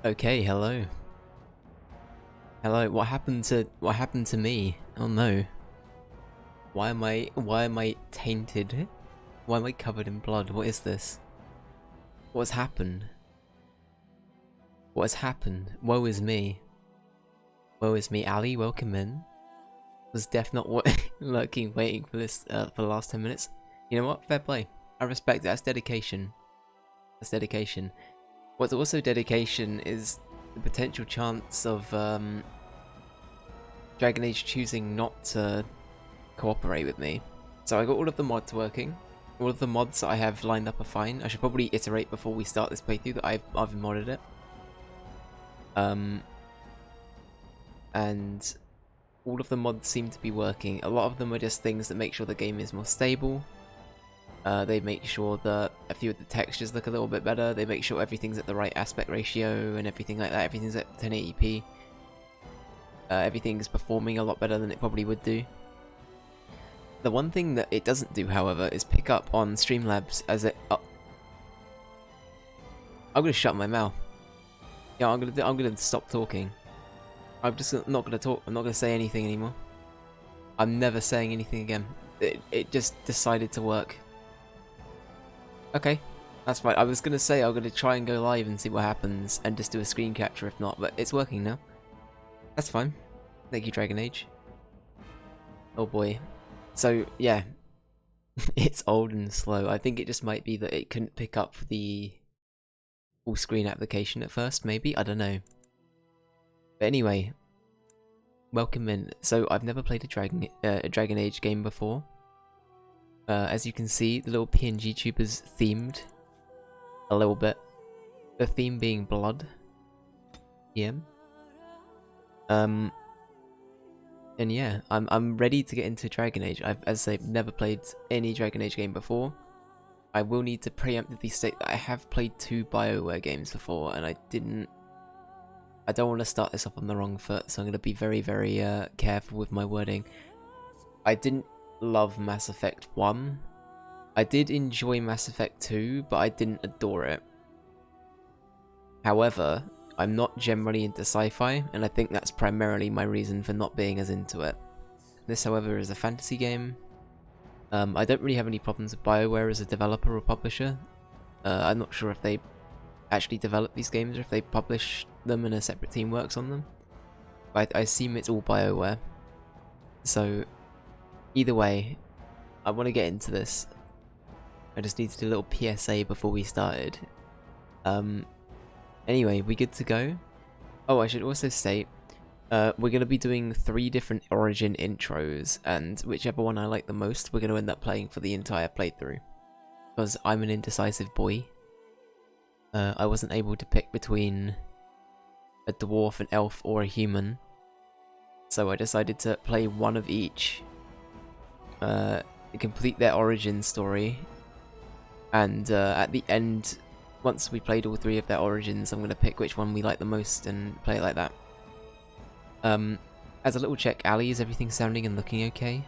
Okay, hello. Hello, what happened to me? Oh no. Why am I tainted? Why am I covered in blood? What is this? What has happened? What has happened? Woe is me. Woe is me, Ali, welcome in. Was Death not lurking, waiting for this for the last 10 minutes? You know what? Fair play. I respect it. That's dedication. That's dedication. What's also dedication is the potential chance of Dragon Age choosing not to cooperate with me. So I got all of the mods working. All of the mods that I have lined up are fine. I should probably iterate before we start this playthrough that I've modded it. And all of the mods seem to be working. A lot of them are just things that make sure the game is more stable. They make sure that a few of the textures look a little bit better. They make sure everything's at the right aspect ratio and everything like that. Everything's at 1080p. Everything's performing a lot better than it probably would do. The one thing that it doesn't do, however, is pick up on Streamlabs as it. I'm gonna shut my mouth. Yeah, I'm gonna stop talking. I'm just not gonna talk. I'm not gonna say anything anymore. I'm never saying anything again. It just decided to work. Okay, that's fine. I was gonna say I'm gonna try and go live and see what happens and just do a screen capture if not, but it's working now. That's fine. Thank you, Dragon Age. Oh boy. So, yeah. It's old and slow. I think it just might be that it couldn't pick up the full screen application at first, maybe? I don't know. But anyway. Welcome in. So, I've never played a Dragon Age game before. As you can see, the little PNG tube is themed. A little bit. The theme being blood. Yeah. And yeah, I'm ready to get into Dragon Age. As I say, never played any Dragon Age game before. I will need to preemptively state that I have played 2 BioWare games before, and I don't want to start this off on the wrong foot, so I'm going to be very, very careful with my wording. I didn't love Mass Effect 1. I did enjoy Mass Effect 2, but I didn't adore it. However, I'm not generally into sci-fi, and I think that's primarily my reason for not being as into it. This, however, is a fantasy game. I don't really have any problems with BioWare as a developer or publisher. I'm not sure if they actually develop these games or if they publish them and a separate team works on them. But I assume it's all BioWare. So, either way, I want to get into this. I just need to do a little PSA before we started. Anyway, we good to go? Oh, I should also state, we're going to be doing 3 different Origin intros, and whichever one I like the most, we're going to end up playing for the entire playthrough. Because I'm an indecisive boy. I wasn't able to pick between a dwarf, an elf, or a human. So I decided to play one of each. Complete their origin story. And at the end, once we played all 3 of their origins, I'm going to pick which one we like the most and play it like that. As a little check, Ali, is everything sounding and looking okay?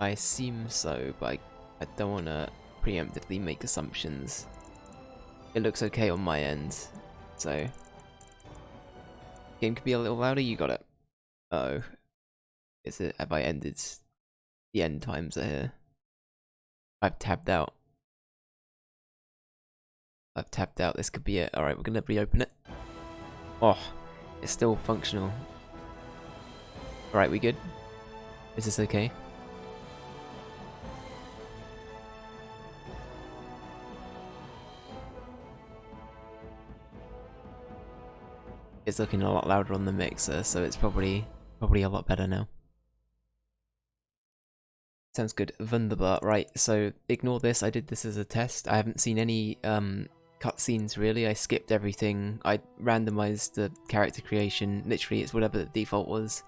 I assume so, but I don't want to preemptively make assumptions. It looks okay on my end, so... Game could be a little louder, you got it. Uh oh. Is it, have I ended the end times are here? I've tabbed out. I've tapped out, this could be it. Alright, we're gonna reopen it. Oh, it's still functional. Alright, we good? Is this okay? It's looking a lot louder on the mixer, so it's probably a lot better now. Sounds good. Wunderbar. Right, so ignore this. I did this as a test. I haven't seen any cutscenes really. I skipped everything. I randomized the character creation. Literally, it's whatever the default was.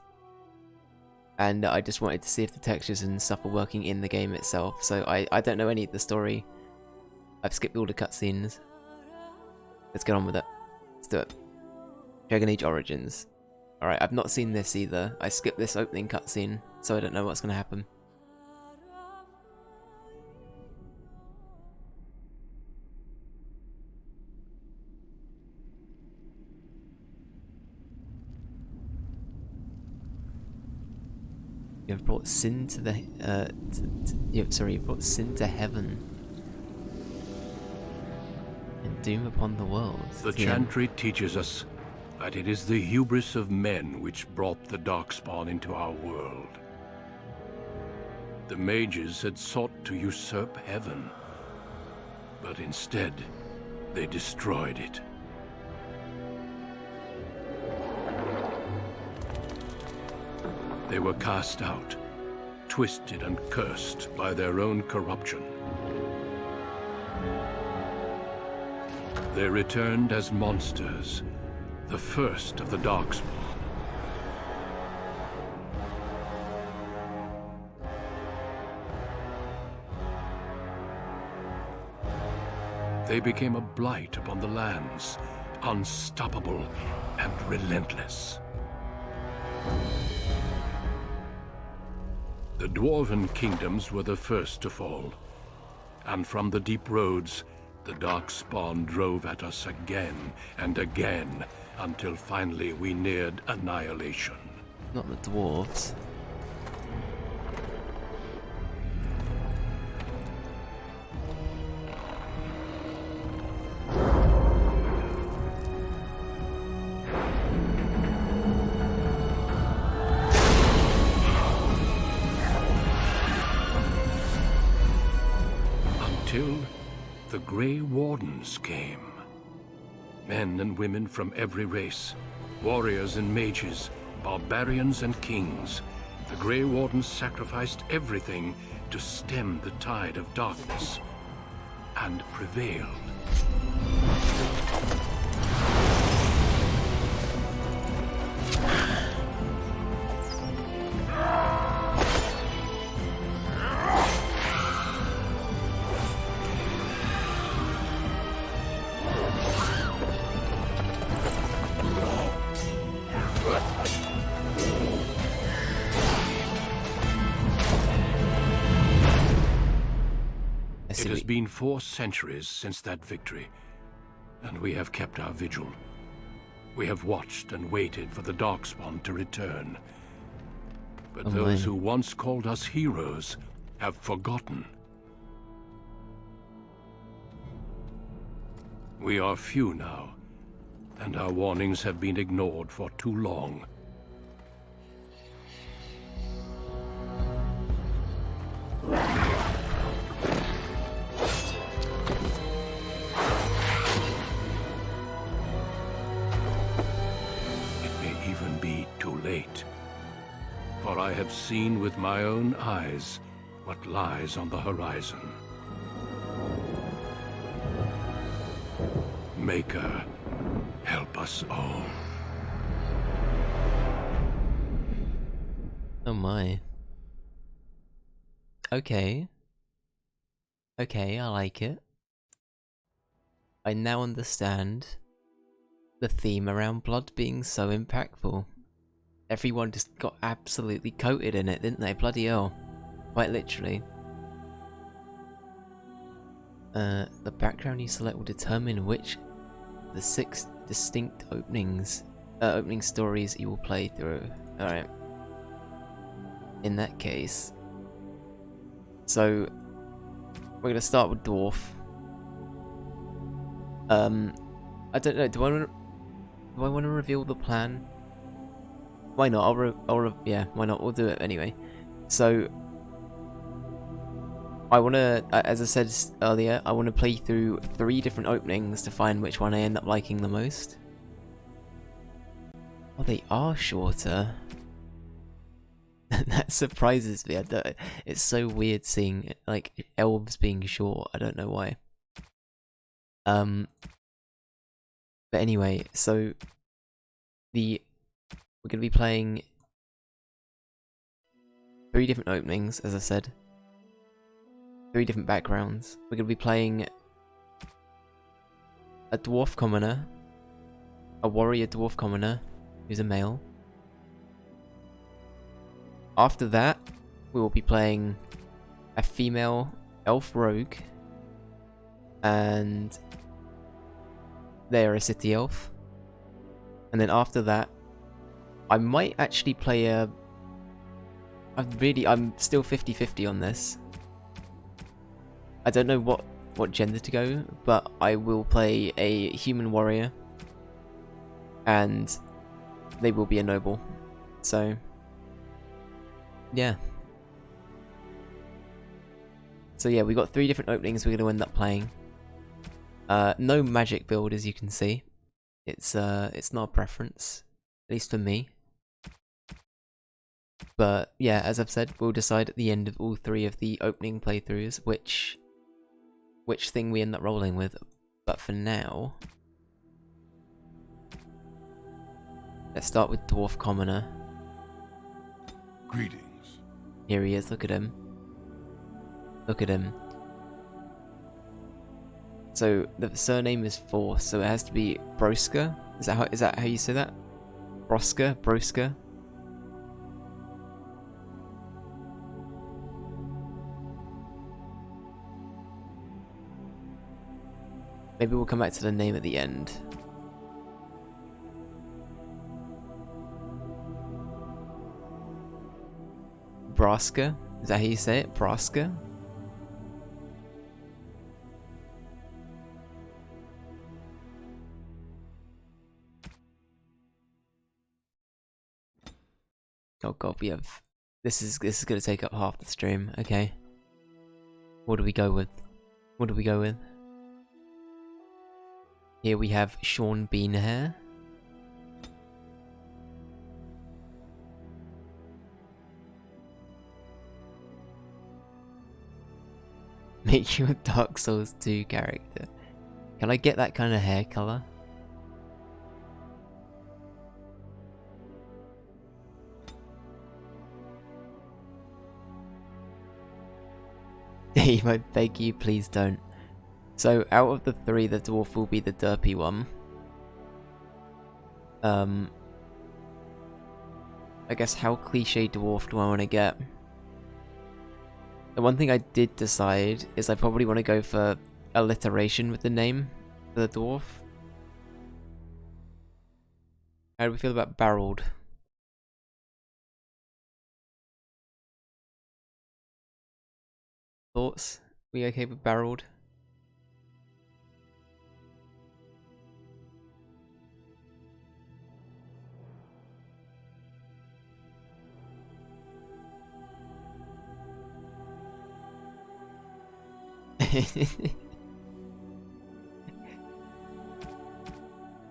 And I just wanted to see if the textures and stuff are working in the game itself. So I don't know any of the story. I've skipped all the cutscenes. Let's get on with it. Let's do it. Dragon Age Origins. Alright, I've not seen this either. I skipped this opening cutscene, so I don't know what's gonna happen. You have brought sin to the you've brought sin to heaven and doom upon the world. The chantry teaches us that it is the hubris of men which brought the Darkspawn into our world. The mages had sought to usurp heaven, but instead they destroyed it. They were cast out, twisted and cursed by their own corruption. They returned as monsters, the first of the Darkspawn. They became a blight upon the lands, unstoppable and relentless. The Dwarven kingdoms were the first to fall, and from the deep roads, the Darkspawn drove at us again and again, until finally we neared annihilation. Not the dwarves. Until the Grey Wardens came. Men and women from every race, warriors and mages, barbarians and kings. The Grey Wardens sacrificed everything to stem the tide of darkness, and prevailed. It has been 4 centuries since that victory, and we have kept our vigil. We have watched and waited for the Darkspawn to return. But those who once called us heroes have forgotten. We are few now, and our warnings have been ignored for too long. For I have seen with my own eyes what lies on the horizon. Maker, help us all. Oh my. Okay. Okay, I like it. I now understand the theme around blood being so impactful. Everyone just got absolutely coated in it, didn't they? Bloody hell. Quite literally. The background you select will determine which of the 6 distinct opening stories you will play through. Alright. In that case. So, we're gonna start with Dwarf. I don't know, do I want to reveal the plan? Why not? Yeah, why not? We'll do it anyway. So, I want to, as I said earlier, I want to play through 3 different openings to find which one I end up liking the most. Oh, they are shorter. That surprises me. It's so weird seeing, like, elves being short. I don't know why. But anyway, so, we're going to be playing 3 different openings, as I said. 3 different backgrounds. We're going to be playing a dwarf commoner, a warrior dwarf commoner, who's a male, After that, we will be playing a female elf rogue, and they are a city elf. And then after that, I might actually play a... I'm still 50-50 on this. I don't know what gender to go, but I will play a human warrior, and they will be a noble. So, yeah. So yeah, we got 3 different openings we're going to end up playing. No magic build, as you can see. It's not a preference, at least for me. But yeah, as I've said, we'll decide at the end of all 3 of the opening playthroughs which thing we end up rolling with. But for now, let's start with Dwarf Commoner. Greetings. Here he is, look at him. Look at him. So the surname is Force, so it has to be Broska. Is that how you say that? Broska? Maybe we'll come back to the name at the end. Braska? Is that how you say it? Braska? Oh god, we have... This is gonna take up half the stream, okay. What do we go with? What do we go with? Here we have Sean Beanhair. Make you a Dark Souls 2 character. Can I get that kind of hair color? Dave, I beg you, please don't. So, out of the 3, the dwarf will be the derpy one. I guess how cliche dwarf do I want to get? The one thing I did decide is I probably want to go for alliteration with the name for the dwarf. How do we feel about barreled? Thoughts? We okay with barreled?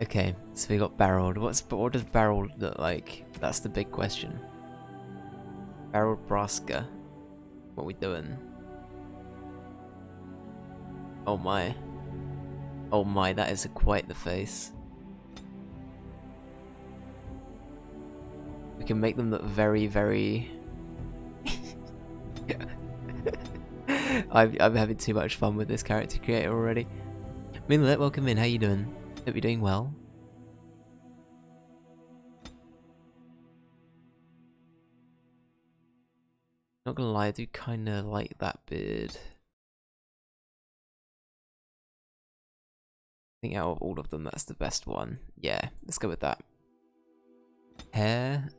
Okay, so we got barreled. What does barreled look like? That's the big question. Barreled Braska. What we doing? Oh my. Oh my, that is quite the face. We can make them look very, very... I'm having too much fun with this character creator already. Moonlit, welcome in. How you doing? Hope you're doing well. Not gonna lie, I do kinda like that beard. I think out of all of them, that's the best one. Yeah, let's go with that. Hair?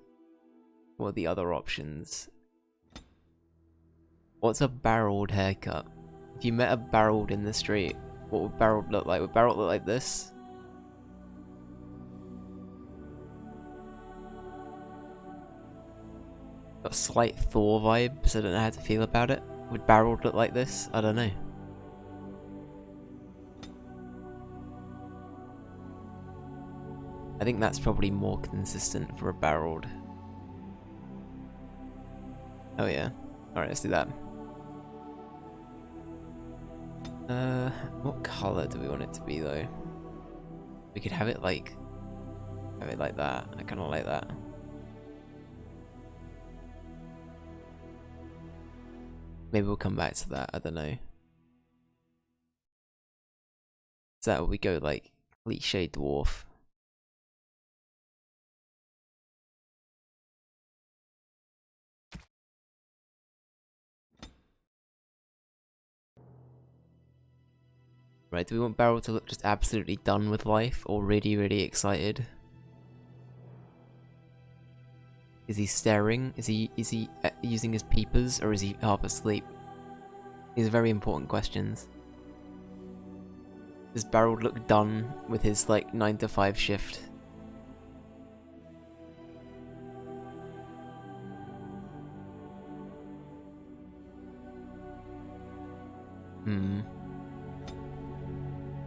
What are the other options? What's a barreled haircut? If you met a barreled in the street, what would barreled look like? Would barreled look like this? Got a slight Thor vibe, so I don't know how to feel about it. Would barreled look like this? I don't know. I think that's probably more consistent for a barreled. Oh yeah. Alright, let's do that. What colour do we want it to be though? We could have it like that. I kinda like that. Maybe we'll come back to that, I don't know. Is that what we go like cliche dwarf? Right, do we want Barrel to look just absolutely done with life or really, really excited? Is he staring? Is he using his peepers, or is he half asleep? These are very important questions. Does Barrel look done with his like 9 to 5 shift?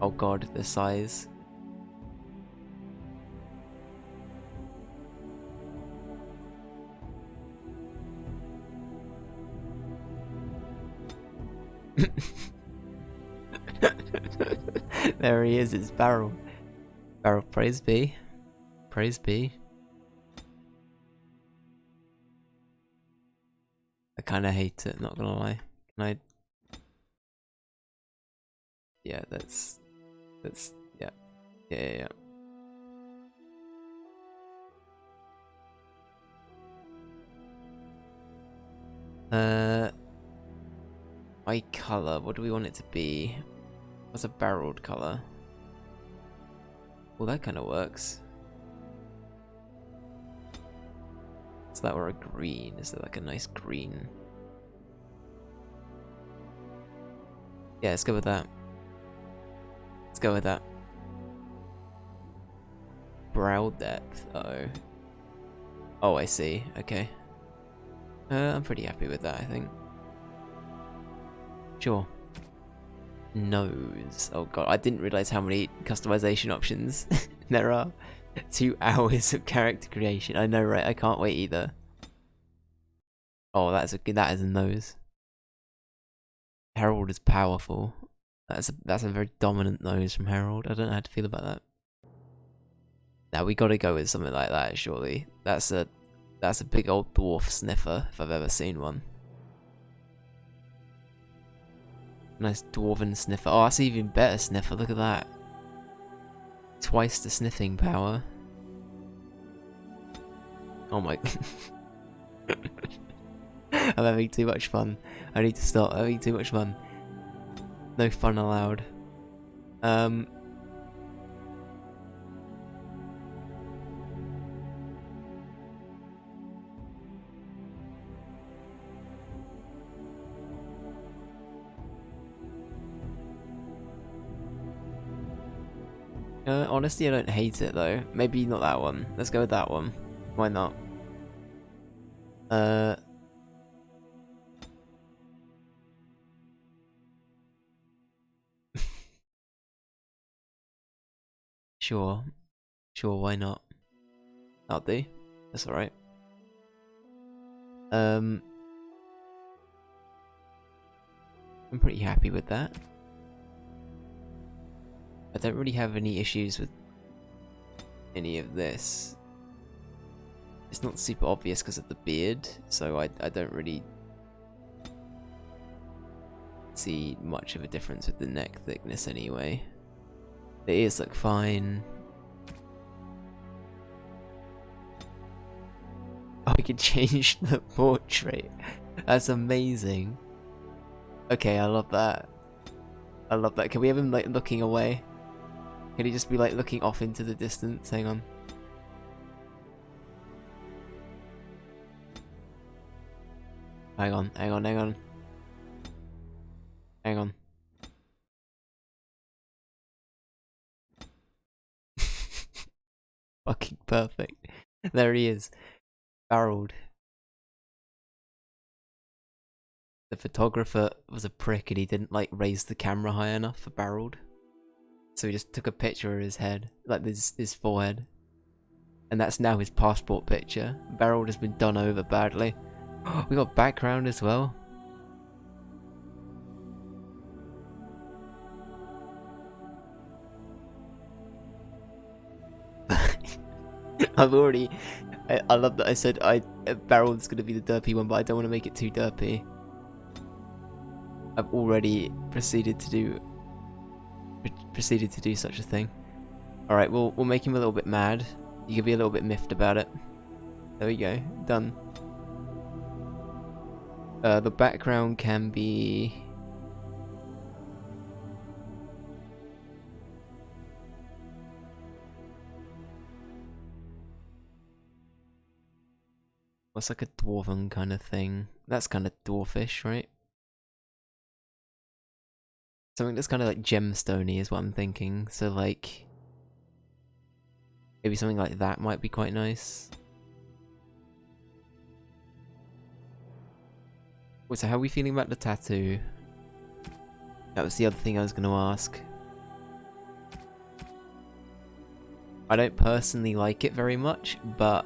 Oh god, the size. There he is, it's Barrel. Barrel, praise be. Praise be. I kinda hate it, not gonna lie. Can I... Yeah, that's... yeah. Yeah. Eye colour, what do we want it to be? What's a barreled colour? Well, that kinda works. Is that or a green? Is there like a nice green? Yeah, let's go with that. Let's go with that. Brow depth, oh, I see, okay. I'm pretty happy with that, I think. Sure. Nose. Oh god, I didn't realise how many customization options there are. 2 hours of character creation. I know, right? I can't wait either. Oh, that is a nose. Harold is powerful. That's a very dominant nose from Harold. I don't know how to feel about that. Now we gotta go with something like that, surely. That's a big old dwarf sniffer if I've ever seen one. Nice dwarven sniffer. Oh, that's an even better sniffer. Look at that. Twice the sniffing power. Oh my... I'm having too much fun. I need to stop having too much fun. No fun allowed. Honestly, I don't hate it though. Maybe not that one. Let's go with that one. Why not? Sure. Sure, why not? That'll do. That's alright. I'm pretty happy with that. I don't really have any issues with any of this. It's not super obvious because of the beard, so I don't really see much of a difference with the neck thickness anyway. The ears look fine. Oh, I can change the portrait. That's amazing. Okay, I love that. I love that. Can we have him like looking away? Can he just be like looking off into the distance? Hang on. Hang on. Hang on. Fucking perfect. There he is. Barreled. The photographer was a prick and he didn't like raise the camera high enough for Barreled. So he just took a picture of his head, like his forehead. And that's now his passport picture. Barreled has been done over badly. We got background as well. I love that I said Barreld's gonna be the derpy one, but I don't want to make it too derpy. I've already proceeded to do such a thing. Alright, we'll make him a little bit mad. You can be a little bit miffed about it. There we go, done. The background can be... What's like a dwarven kind of thing? That's kind of dwarfish, right? Something that's kind of like gemstone-y is what I'm thinking. So like, maybe something like that might be quite nice. So how are we feeling about the tattoo? That was the other thing I was going to ask. I don't personally like it very much, but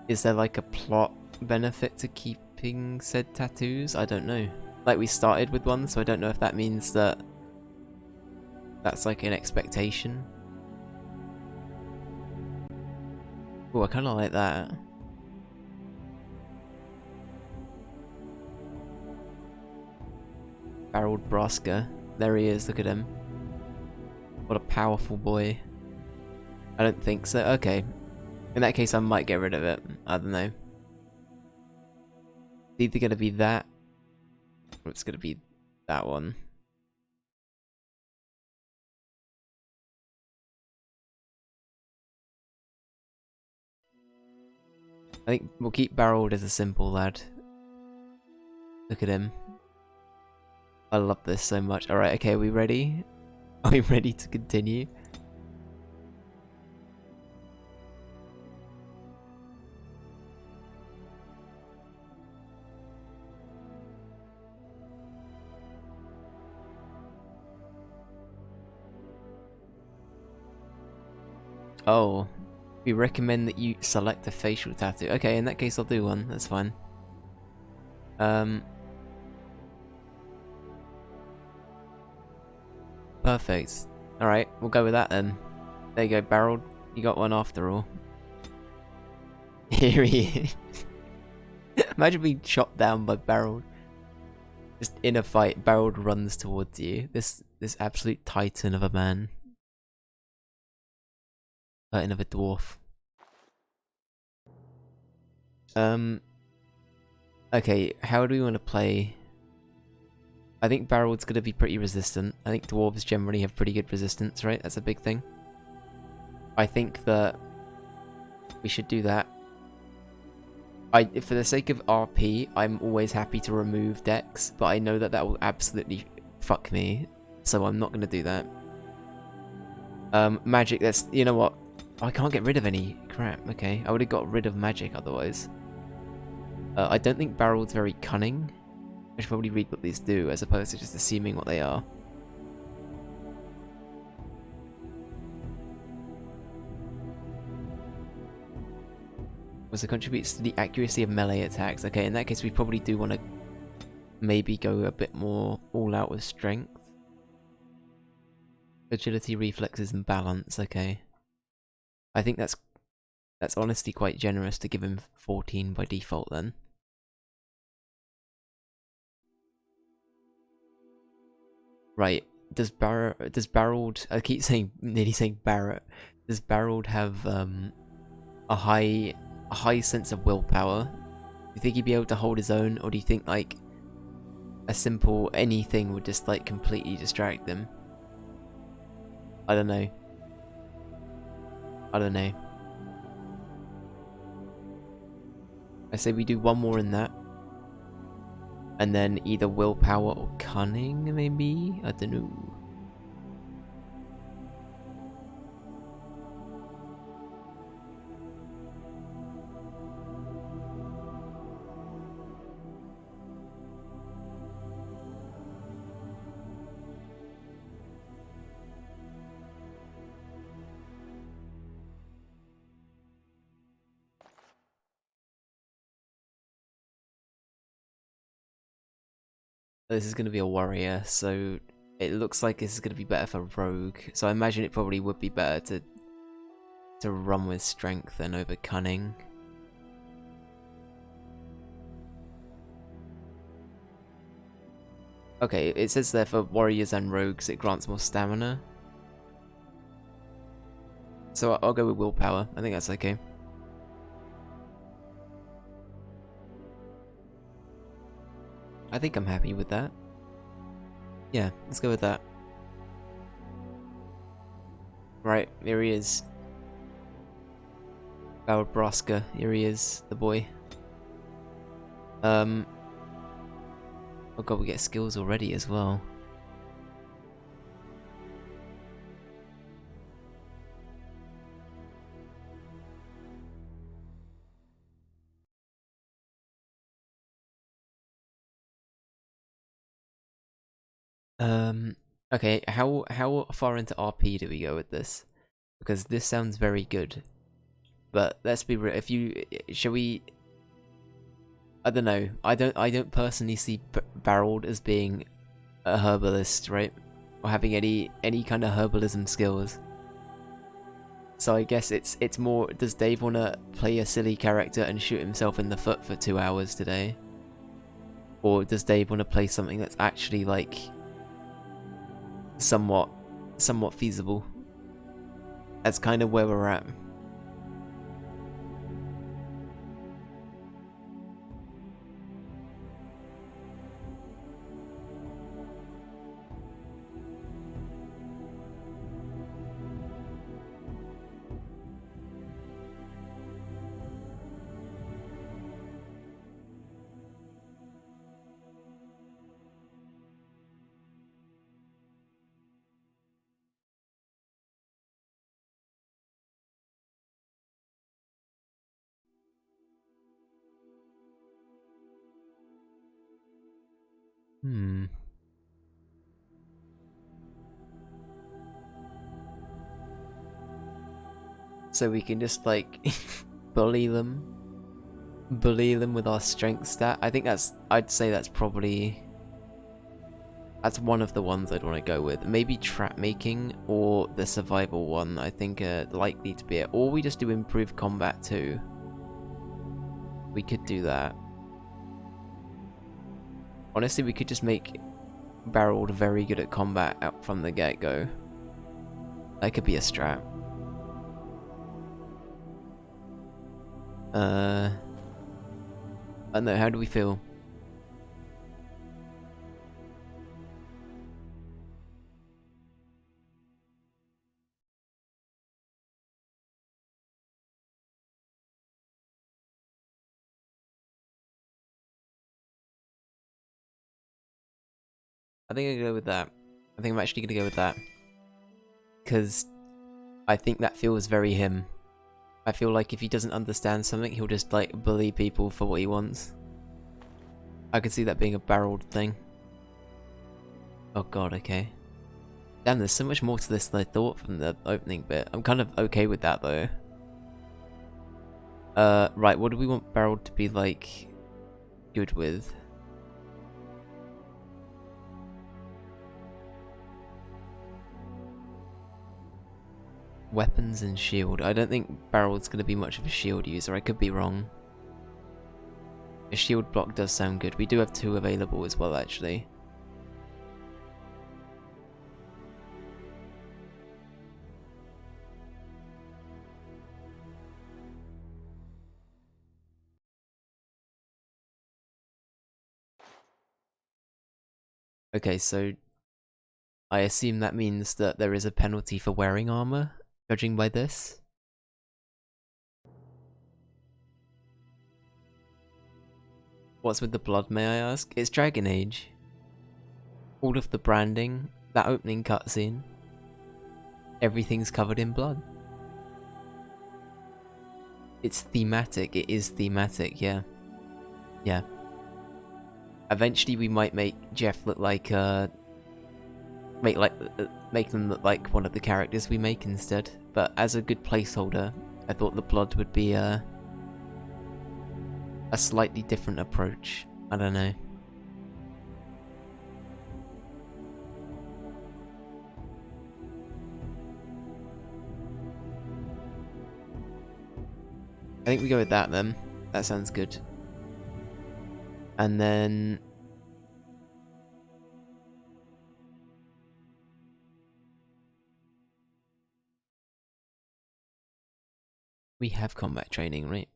is there like a plot benefit to keeping said tattoos? I don't know. Like, we started with one, so I don't know if that means that that's like an expectation. Oh, I kind of like that. Barreled Braska. There he is, look at him. What a powerful boy. I don't think so. Okay. In that case, I might get rid of it. I don't know. It's either going to be that, or it's going to be that one. I think we'll keep Barreled as a simple lad. Look at him. I love this so much. Alright, okay, are we ready? Are we ready to continue? Oh, we recommend that you select a facial tattoo. Okay, in that case I'll do one, that's fine. Perfect. Alright, we'll go with that then. There you go, Barreled. You got one after all. Here he is. Imagine being shot down by Barreled. Just in a fight, Barreled runs towards you. This absolute titan of a man. Titan of a dwarf. Okay, how do we want to play? I think Barreled's going to be pretty resistant. I think dwarves generally have pretty good resistance, right? That's a big thing. I think that we should do that. For the sake of RP, I'm always happy to remove decks, but I know that that will absolutely fuck me, so I'm not going to do that. Magic, that's... You know what? I can't get rid of any crap. Okay, I would have got rid of magic otherwise. I don't think Barreled's very cunning. I should probably read what these do, as opposed to just assuming what they are. Also contributes to the accuracy of melee attacks. Okay, in that case we probably do want to maybe go a bit more all out with strength. Agility, reflexes, and balance. Okay. I think that's honestly quite generous to give him 14 by default then. Right. Does Barreled... I keep nearly saying Barrett. Does Barreled have a high sense of willpower? Do you think he'd be able to hold his own, or do you think like a simple anything would just like completely distract them? I don't know. I don't know. I say we do one more in that. And then either willpower or cunning, maybe? I don't know. This is going to be a warrior, so it looks like this is going to be better for rogue. So I imagine it probably would be better to run with strength than over cunning. Okay, it says there for warriors and rogues it grants more stamina. So I'll go with willpower. I think that's okay. I think I'm happy with that. Yeah, let's go with that. Right, here he is. Braska, here he is, the boy. Oh god, we get skills already as well. Okay, how far into RP do we go with this? Because this sounds very good. But let's be real, if you... Shall we... I don't know. I don't personally see Barreled as being a herbalist, right? Or having any kind of herbalism skills. So I guess it's more, does Dave want to play a silly character and shoot himself in the foot for 2 hours today? Or does Dave want to play something that's actually like somewhat feasible? That's kind of where we're at. Hmm. So we can just like bully them with our strength stat. I think I'd say that's probably, that's one of the ones I'd want to go with. Maybe trap making or the survival one, I think are likely to be it. Or we just do improved combat too. We could do that. Honestly, we could just make Barreled very good at combat out from the get-go. That could be a strat. I don't know, how do we feel? I think I'm gonna go with that. I think I'm actually gonna go with that. Because I think that feels very him. I feel like if he doesn't understand something, he'll just like bully people for what he wants. I could see that being a Barreled thing. Oh god, okay. Damn, there's so much more to this than I thought from the opening bit. I'm kind of okay with that though. Right, what do we want Barreled to be like good with? Weapons and shield. I don't think Barreled's going to be much of a shield user. I could be wrong. A shield block does sound good. We do have 2 available as well, actually. Okay, so I assume that means that there is a penalty for wearing armor, judging by this. What's with the blood, may I ask? It's Dragon Age. All of the branding, that opening cutscene, everything's covered in blood. It's thematic, it is thematic, yeah. Yeah. Eventually we might make Jeff look like, make them look like one of the characters we make instead. But as a good placeholder, I thought the blood would be a slightly different approach. I don't know. I think we go with that then. That sounds good. And then we have combat training, right?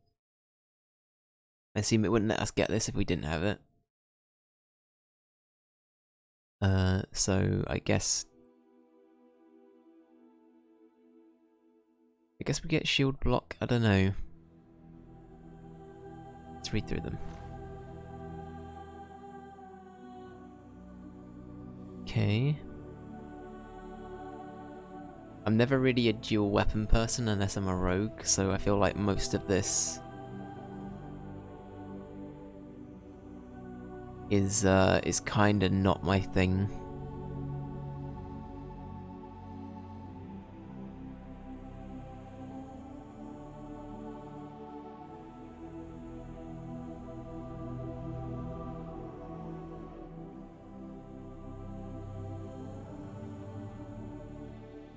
I assume it wouldn't let us get this if we didn't have it. So I guess we get shield block. I don't know. Let's read through them. Okay. I'm never really a dual weapon person unless I'm a rogue, so I feel like most of this is kinda not my thing.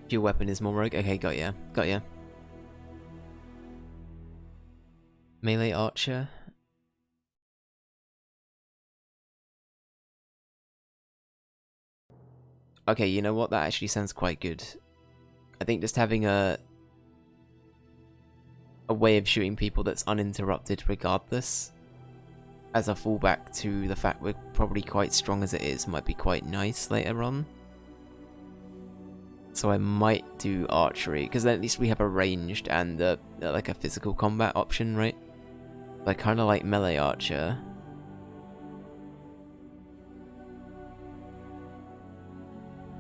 Dual weapon is more rogue. Okay, got ya. Got ya. Melee archer. Okay, you know what? That actually sounds quite good. I think just having a way of shooting people that's uninterrupted regardless, as a fallback to the fact we're probably quite strong as it is, might be quite nice later on. So I might do archery, because then at least we have a ranged and like a physical combat option, right? I kind of like melee archer.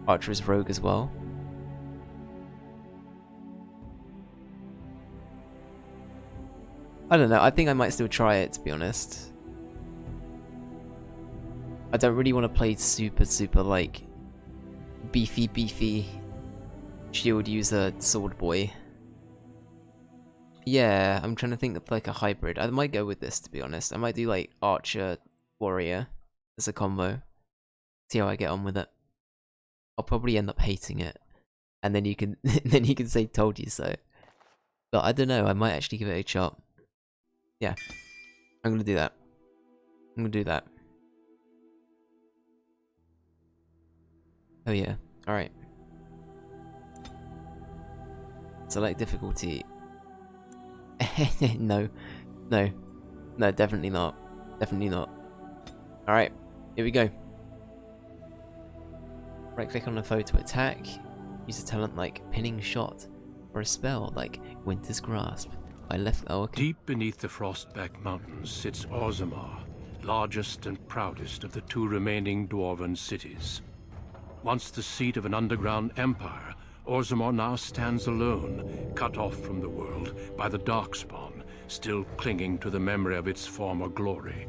Archer is rogue as well. I don't know, I think I might still try it, to be honest. I don't really want to play super like beefy shield user sword boy. Yeah, I'm trying to think of like a hybrid. I might go with this, to be honest. I might do like archer warrior as a combo. See how I get on with it. I'll probably end up hating it, and then you can then you can say told you so. But I don't know, I might actually give it a shot. Yeah, I'm gonna do that. I'm gonna do that. Oh yeah, alright. Select difficulty. No, definitely not. Definitely not. Alright, here we go. Right click on a foe to attack. Use a talent like Pinning Shot, or a spell like Winter's Grasp. I left. Oh, okay. Deep beneath the Frostback Mountains sits Orzammar, largest and proudest of the two remaining dwarven cities. Once the seat of an underground empire, Orzammar now stands alone, cut off from the world by the Darkspawn, still clinging to the memory of its former glory.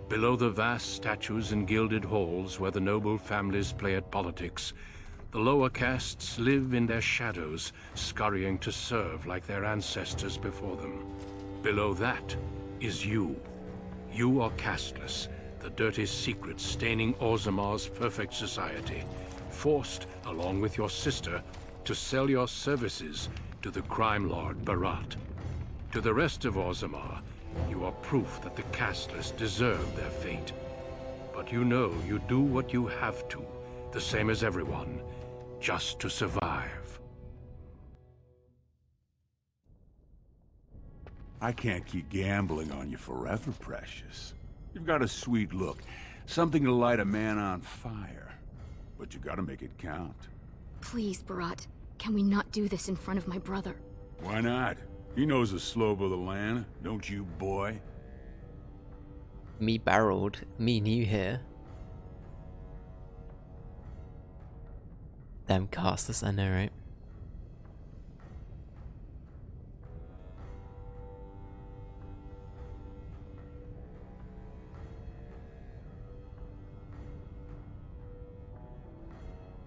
Below the vast statues and gilded halls where the noble families play at politics, the lower castes live in their shadows, scurrying to serve like their ancestors before them. Below that is you. You are casteless, the dirty secret staining Orzammar's perfect society, forced, along with your sister, to sell your services to the crime lord Barat. To the rest of Orzammar, you are proof that the casteless deserve their fate. But you know you do what you have to, the same as everyone, just to survive. I can't keep gambling on you forever, Precious. You've got a sweet look, something to light a man on fire. But you gotta make it count. Please, Barat. Can we not do this in front of my brother? Why not? He knows the slope of the land, don't you, boy? Me barreled, me new here. Damn casters, I know, right?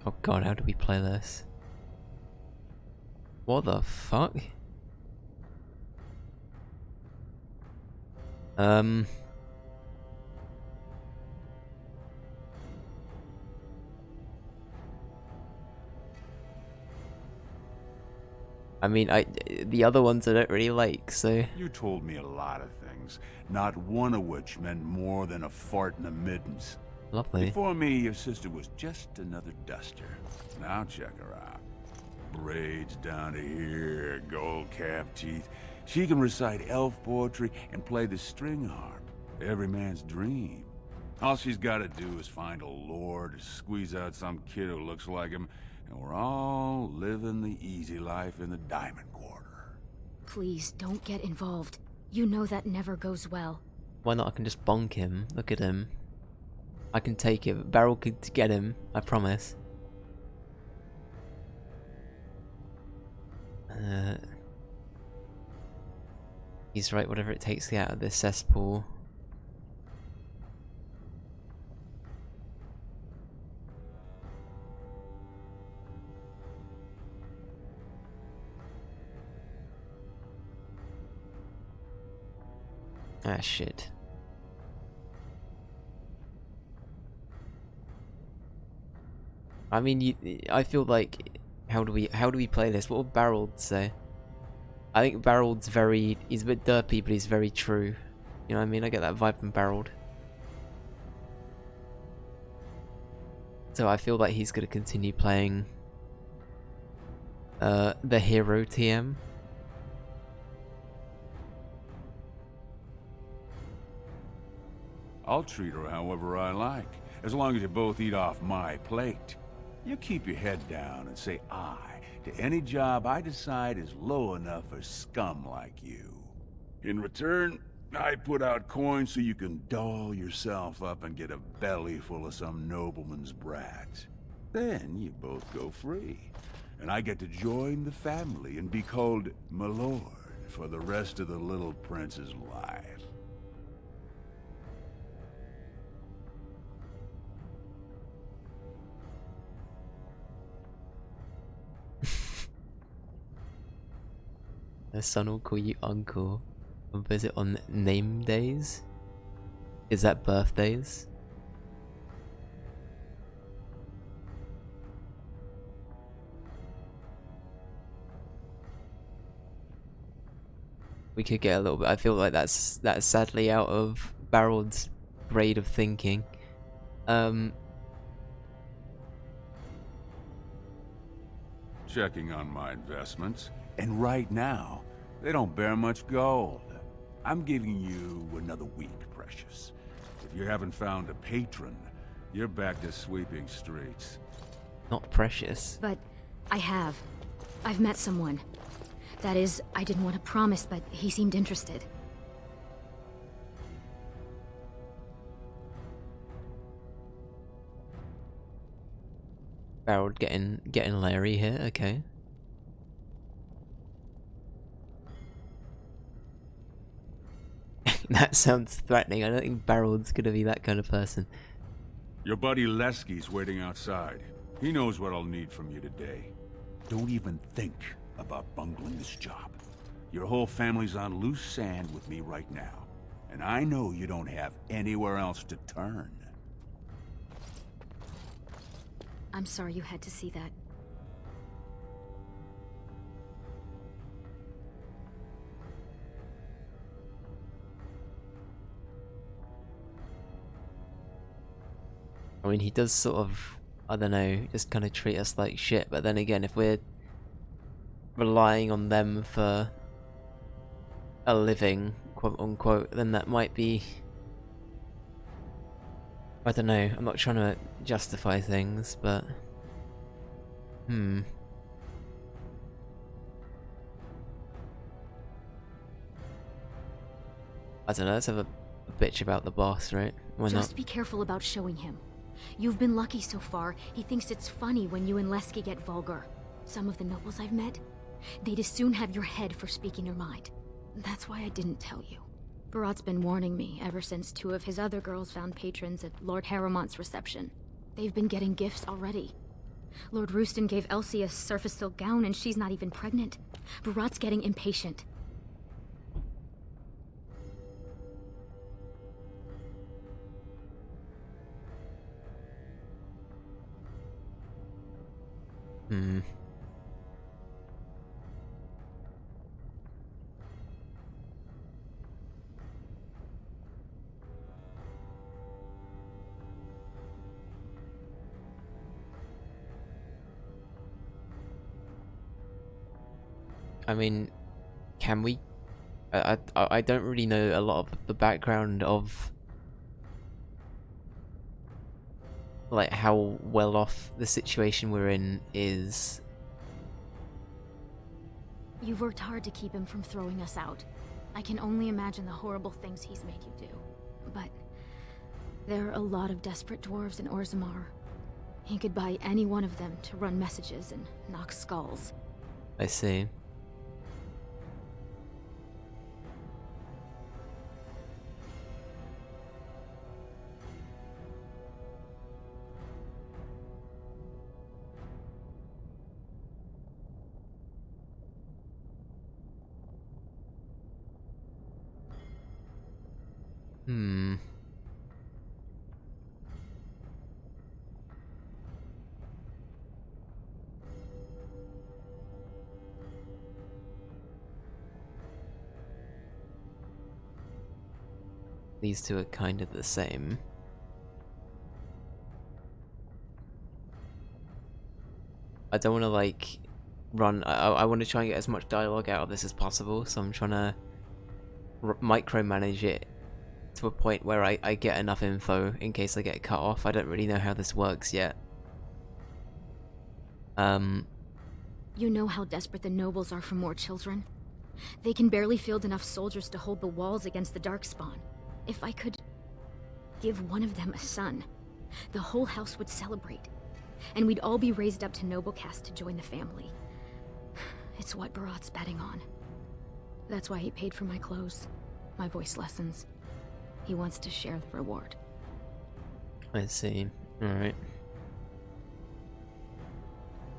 Oh god, how do we play this? What the fuck? I mean, the other ones I don't really like, so... You told me a lot of things, not one of which meant more than a fart in the middens. Lovely. Before me, your sister was just another duster. Now check her out. Braids down to here, gold cap teeth. She can recite elf poetry and play the string harp. Every man's dream. All she's gotta do is find a lord, squeeze out some kid who looks like him, and we're all living the easy life in the Diamond Quarter. Please, don't get involved. You know that never goes well. Why not? I can just bonk him. Look at him. I can take it. But Barrel could get him, I promise. He's right, whatever it takes to get out of this cesspool. Ah, shit. I mean, I feel like, how do we play this? What would Barrel say? I think Barreld's he's a bit derpy, but he's very true. You know what I mean? I get that vibe from Barreld. So I feel like he's gonna continue playing the hero TM. I'll treat her however I like, as long as you both eat off my plate. You keep your head down and say aye to any job I decide is low enough for scum like you. In return, I put out coins so you can doll yourself up and get a belly full of some nobleman's brat. Then you both go free, and I get to join the family and be called my lord for the rest of the little prince's life. The son will call you uncle and visit on name days? Is that birthdays? We could get a little bit. I feel like that's sadly out of Barreld's grade of thinking. Checking on my investments, and right now, they don't bear much gold. I'm giving you another week, Precious. If you haven't found a patron, you're back to sweeping streets. Not Precious. But I have. I've met someone. That is, I didn't want to promise, but he seemed interested. Barreld getting Larry here, okay. That sounds threatening. I don't think Barreld's gonna be that kind of person. Your buddy Lesky's waiting outside. He knows what I'll need from you today. Don't even think about bungling this job. Your whole family's on loose sand with me right now, and I know you don't have anywhere else to turn. I'm sorry you had to see that. I mean, he does sort of, I don't know, just kind of treat us like shit, but then again, if we're relying on them for a living, quote unquote, then that might be, I don't know, I'm not trying to justify things, but I don't know, let's have a bitch about the boss, right? Why Just not? be careful about showing him. You've been lucky so far. He thinks it's funny when you and Lesky get vulgar. Some of the nobles I've met, they'd as soon have your head for speaking your mind. That's why I didn't tell you. Barat's been warning me ever since 2 of his other girls found patrons at Lord Harrowmont's reception. They've been getting gifts already. Lord Rooston gave Elsie a surface silk gown and she's not even pregnant. Barat's getting impatient. I mean, can we? I don't really know a lot of the background of like how well off the situation we're in is. You've worked hard to keep him from throwing us out. I can only imagine the horrible things he's made you do. But There are a lot of desperate dwarves in Orzammar. He could buy any one of them to run messages and knock skulls. I see. Hmm. These two are kind of the same. I don't want to like run. I want to try and get as much dialogue out of this as possible, so I'm trying to micromanage it to a point where I get enough info in case I get cut off. I don't really know how this works yet. You know how desperate the nobles are for more children? They can barely field enough soldiers to hold the walls against the Darkspawn. If I could give one of them a son, the whole house would celebrate, and we'd all be raised up to noble caste to join the family. It's what Barat's betting on. That's why he paid for my clothes, my voice lessons. He wants to share the reward. I see. Alright.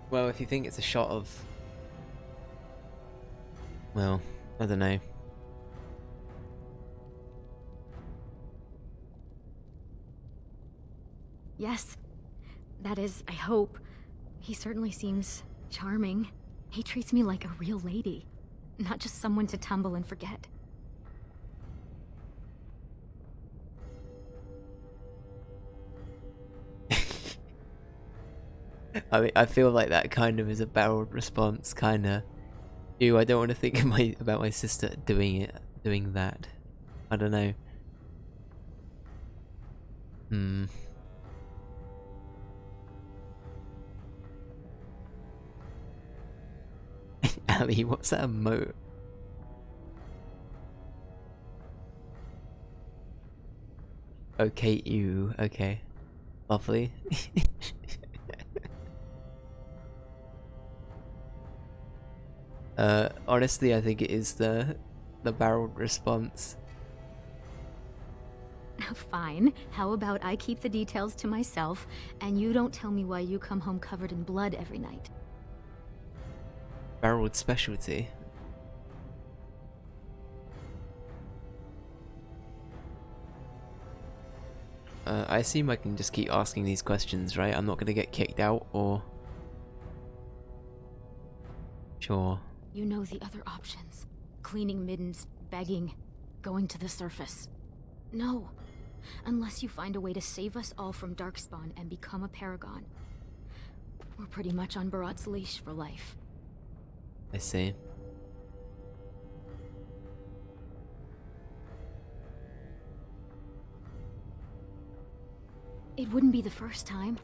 Well, if you think it's a shot of... Well, I don't know. Yes. That is, I hope. He certainly seems charming. He treats me like a real lady, not just someone to tumble and forget. I mean, I feel like that kind of is a barreled response, kinda. Ew, I don't want to think about my sister doing that. I don't know. Hmm. Ali, what's that emote? Okay, you. Okay. Lovely. Honestly, I think it is the barreled response. Fine. How about I keep the details to myself, and you don't tell me why you come home covered in blood every night. Barreled specialty. I assume I can just keep asking these questions, right? I'm not gonna get kicked out, or... Sure. You know the other options. Cleaning middens, begging, going to the surface. No. Unless you find a way to save us all from Darkspawn and become a paragon. We're pretty much on Barat's leash for life. I see. It wouldn't be the first time.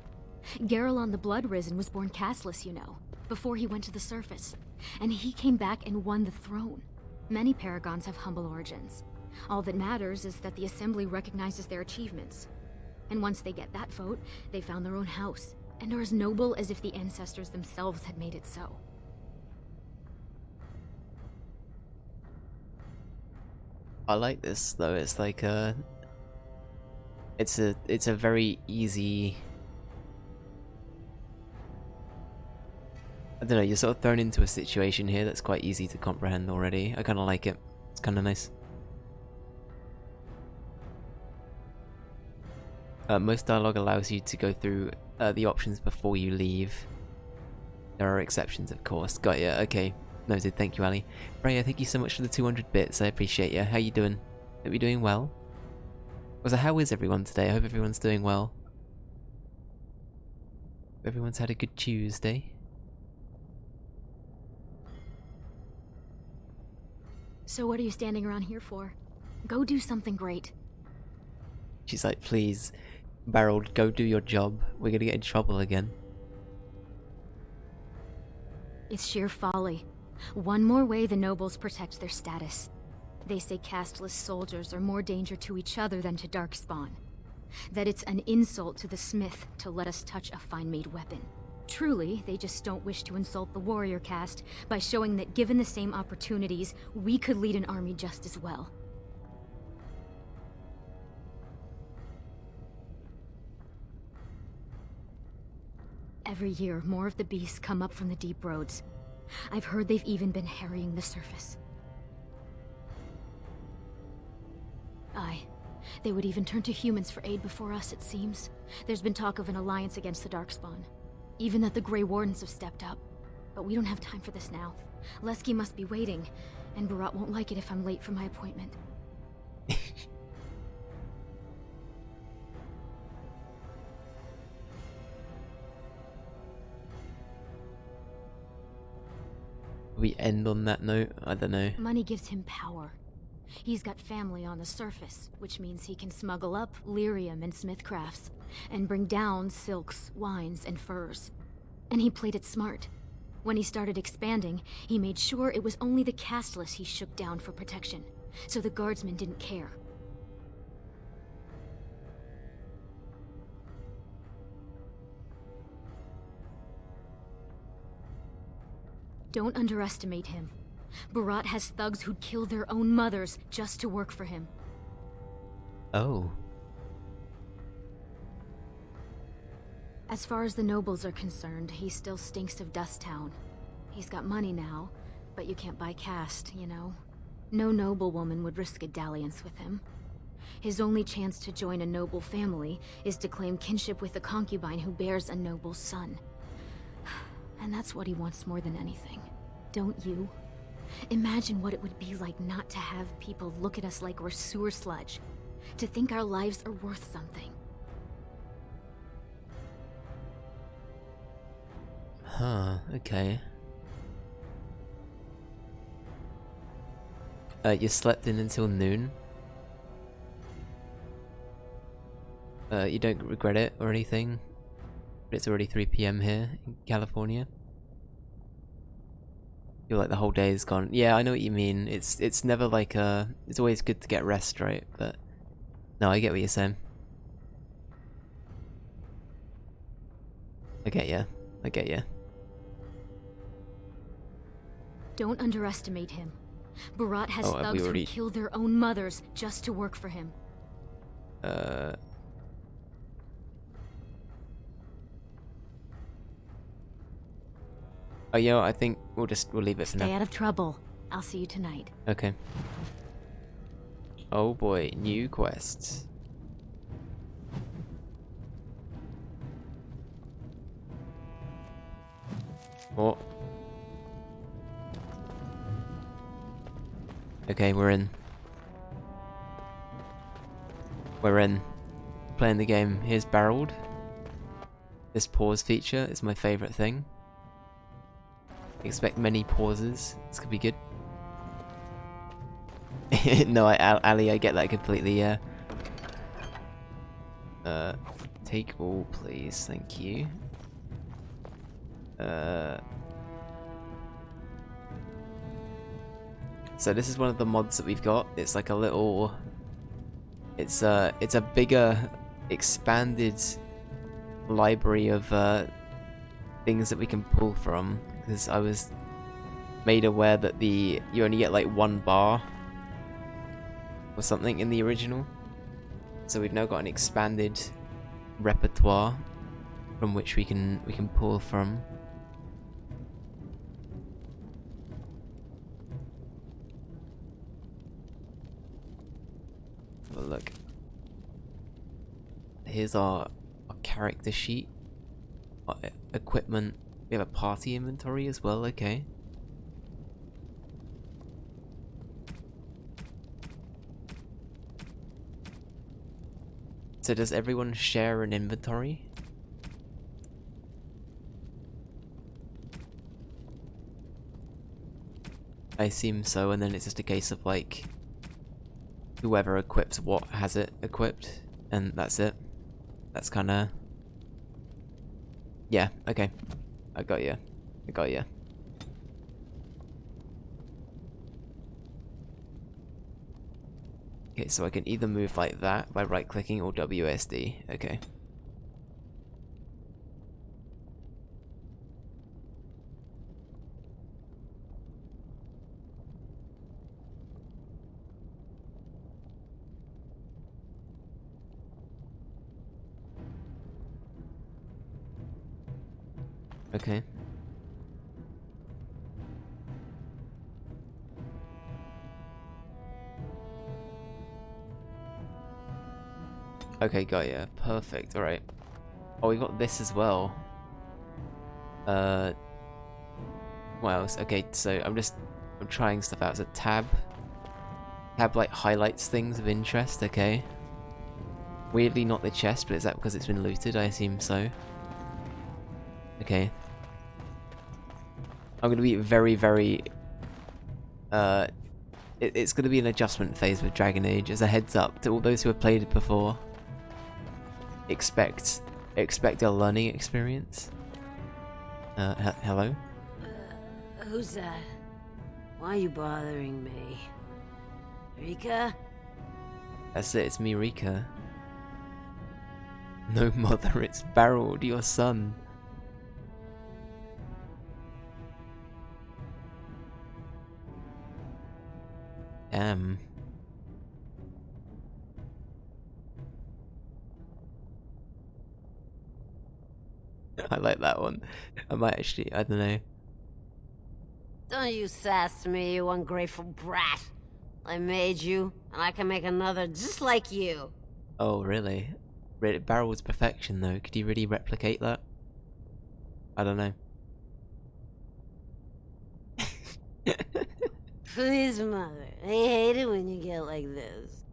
Garelon the Blood Risen was born casteless, you know, before he went to the surface. And he came back and won the throne. Many paragons have humble origins. All that matters is that the Assembly recognizes their achievements. And once they get that vote, they found their own house, and are as noble as if the ancestors themselves had made it so. I like this though. It's like it's a very easy. I don't know. You're sort of thrown into a situation here that's quite easy to comprehend already. I kind of like it. It's kind of nice. Most dialogue allows you to go through the options before you leave. There are exceptions, of course. Got ya. Okay. Noted. Thank you, Ali. Freya, thank you so much for the 200 bits. I appreciate you. How you doing? Hope you're doing well. So how is everyone today? I hope everyone's doing well. Hope everyone's had a good Tuesday. So what are you standing around here for? Go do something great. She's like, please, Barreled, go do your job. We're gonna get in trouble again. It's sheer folly. One more way the nobles protect their status. They say casteless soldiers are more danger to each other than to Darkspawn. That it's an insult to the smith to let us touch a fine-made weapon. Truly, they just don't wish to insult the warrior caste by showing that given the same opportunities, we could lead an army just as well. Every year, more of the beasts come up from the deep roads. I've heard they've even been harrying the surface. Aye. They would even turn to humans for aid before us, it seems. There's been talk of an alliance against the Darkspawn. Even that the Grey Wardens have stepped up. But we don't have time for this now. Lesky must be waiting, and Barat won't like it if I'm late for my appointment. We end on that note? I don't know. Money gives him power. He's got family on the surface, which means he can smuggle up lyrium and smithcrafts, and bring down silks, wines, and furs. And he played it smart. When he started expanding, he made sure it was only the casteless he shook down for protection, so the guardsmen didn't care. Don't underestimate him. Barat has thugs who'd kill their own mothers just to work for him. Oh. As far as the nobles are concerned, he still stinks of Dust Town. He's got money now, but you can't buy caste, you know? No noblewoman would risk a dalliance with him. His only chance to join a noble family is to claim kinship with a concubine who bears a noble's son. And that's what he wants more than anything. Don't you? Imagine what it would be like not to have people look at us like we're sewer sludge. To think our lives are worth something. Huh, okay. You slept in until noon? You don't regret it or anything? But it's already 3 PM here in California. Feel like the whole day is gone. Yeah, I know what you mean. It's never like it's always good to get rest, right? But no, I get what you're saying. I get ya. I get ya. Don't underestimate him. Barat has Oh, have we thugs already- who kill their own mothers just to work for him. Oh, you know what, I think we'll leave it for Stay now. out of trouble. I'll see you tonight. Okay. Oh boy, new quests. Oh. Okay, we're in. We're in. Playing the game. Here's Barreled. This pause feature is my favourite thing. Expect many pauses. This could be good. No, Ali, I get that completely, yeah. Take all, please. Thank you. So this is one of the mods that we've got. It's like a little... It's a bigger, expanded library of things that we can pull from. Because I was made aware that you only get like 1 bar or something in the original. So we've now got an expanded repertoire from which we can pull from. Let's have a look. Here's our character sheet. Our equipment. We have a party inventory as well, okay. So does everyone share an inventory? I assume so, and then it's just a case of like whoever equips what has it equipped, and that's it. That's kinda... Yeah, okay. I got you. I got you. Okay, so I can either move like that by right-clicking or WSD. Okay. Okay. Okay, got ya. Perfect. Alright. Oh, we got this as well. What else? Okay, so I'm trying stuff out. So tab like highlights things of interest. Okay. Weirdly not the chest, but is that because it's been looted? I assume so. Okay. I'm gonna be very, very. It's gonna be an adjustment phase with Dragon Age. As a heads up to all those who have played it before. Expect a learning experience. Hello? Who's that? Why are you bothering me? Rika? That's it, it's me, Rika. No, mother, it's Barold, your son. Damn. I like that one. I might actually, I don't know. Don't you sass me, you ungrateful brat. I made you, and I can make another just like you. Oh, really? Barrel's perfection, though. Could you really replicate that? I don't know. Please, Mother. I hate it when you get like this.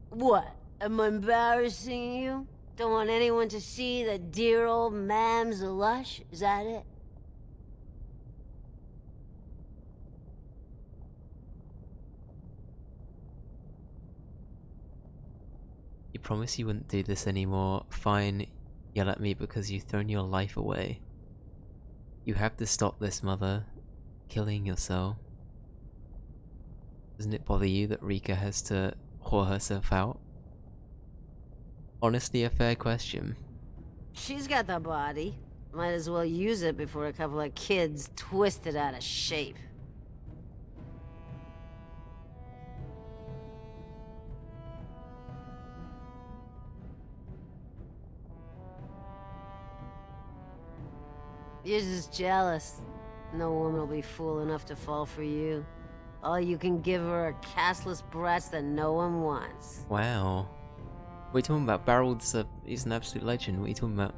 What? Am I embarrassing you? Don't want anyone to see that dear old Mam's a lush? Is that it? You promise you wouldn't do this anymore. Fine, yell at me because you've thrown your life away. You have to stop this, Mother. Killing yourself. Doesn't it bother you that Rika has to whore herself out? Honestly, a fair question. She's got the body. Might as well use it before a couple of kids twist it out of shape. You're just jealous. No woman will be fool enough to fall for you. All you can give her are castless brats that no one wants. Wow. What are you talking about? Barold's he's an absolute legend. What are you talking about?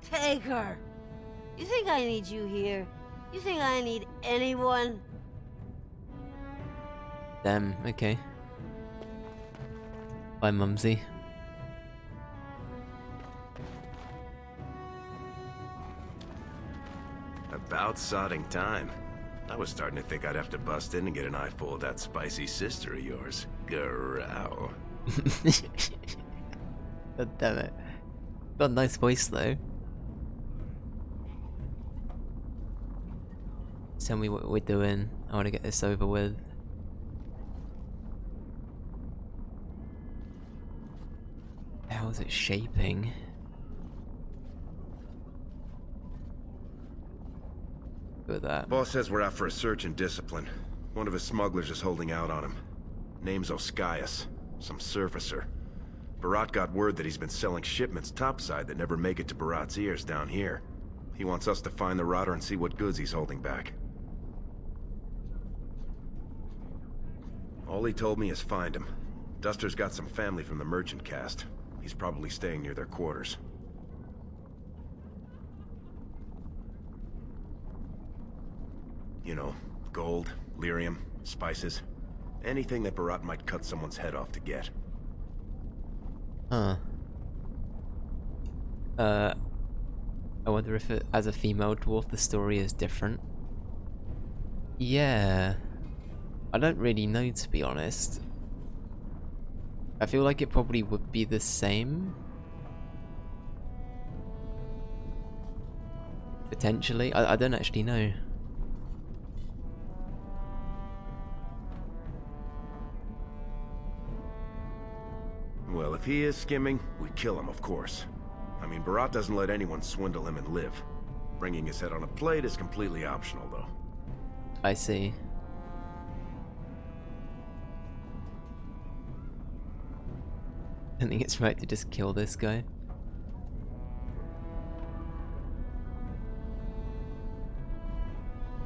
Take her! You think I need you here? You think I need anyone? Damn, okay. Bye, Mumsy. About sodding time. I was starting to think I'd have to bust in and get an eyeful of that spicy sister of yours. Growl. God damn it. Got a nice voice though. Tell me what we're doing. I want to get this over with. How is it shaping? Look at that. Boss says we're out for a search and discipline. One of his smugglers is holding out on him. Name's Oskias. Some surfacer. Barat got word that he's been selling shipments topside that never make it to Barat's ears down here. He wants us to find the rotter and see what goods he's holding back. All he told me is find him. Duster's got some family from the merchant caste. He's probably staying near their quarters. You know, gold, lyrium, spices. Anything that Barat might cut someone's head off to get. Huh. I wonder if as a female dwarf the story is different. Yeah. I don't really know, to be honest. I feel like it probably would be the same. Potentially. I don't actually know. Well, if he is skimming, we kill him, of course. I mean, Barat doesn't let anyone swindle him and live. Bringing his head on a plate is completely optional, though. I see. I think it's right to just kill this guy.